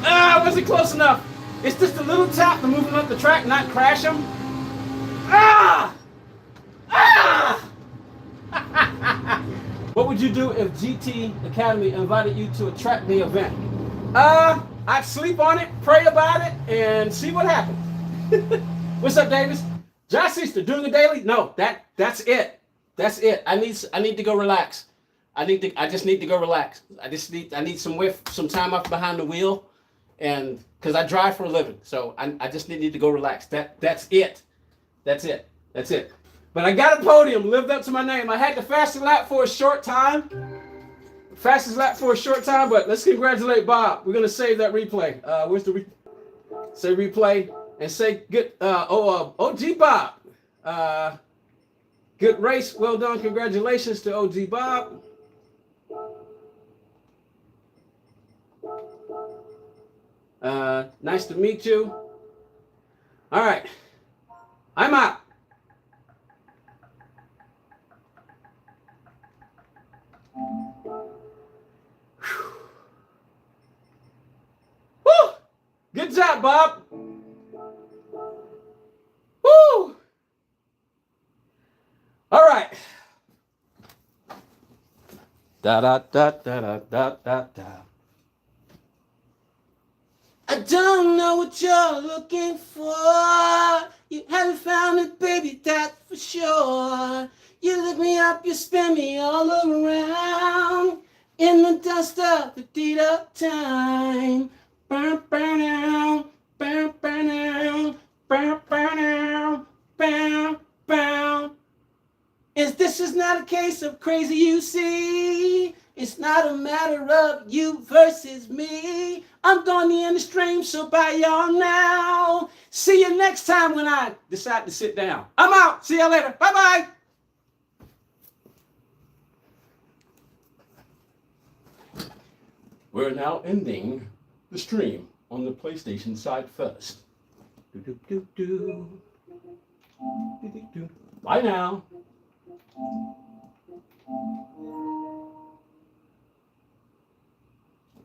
Ah, I wasn't close enough. It's just a little tap to move him up the track, not crash him. Ah! Ah! What would you do if GT Academy invited you to a track day event? I'd sleep on it, pray about it, and see what happens. What's up, Davis? Josh Easter doing a daily? No, that's it. That's it. I need to go relax. I just need to go relax. I need some time off behind the wheel, and because I drive for a living, so I just need to go relax. That's it. That's it. That's it. But I got a podium, lived up to my name. I had the fastest lap for a short time. But let's congratulate Bob. We're going to save that replay. Where's the say replay and say good OG Bob. Good race. Well done. Congratulations to OG Bob. Nice to meet you. All right. I'm out. Woo! Good job, Bob. Woo! All right. Da da da da da da da da. don't know what you're looking for. You haven't found it, baby, that's for sure. You lift me up, you spin me all around in the dust of the deed of time. Burn, burn out, burn, burn out, burn, burn out, burn, burn. This is not a case of crazy, you see. It's not a matter of you versus me. I'm going to end the stream, so bye y'all now. See you next time when I decide to sit down. I'm out. See y'all later. Bye-bye. We're now ending the stream on the PlayStation side first. Bye now.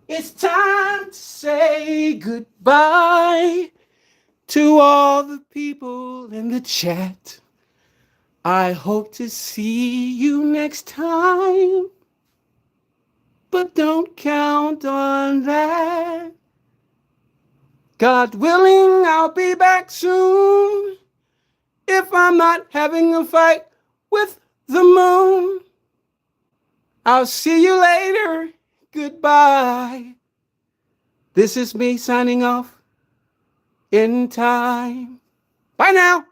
It's time to say goodbye to all the people in the chat. I hope to see you next time, but don't count on that. God willing, I'll be back soon if I'm not having a fight with the moon. I'll see you later. Goodbye. This is me signing off in time. Bye now.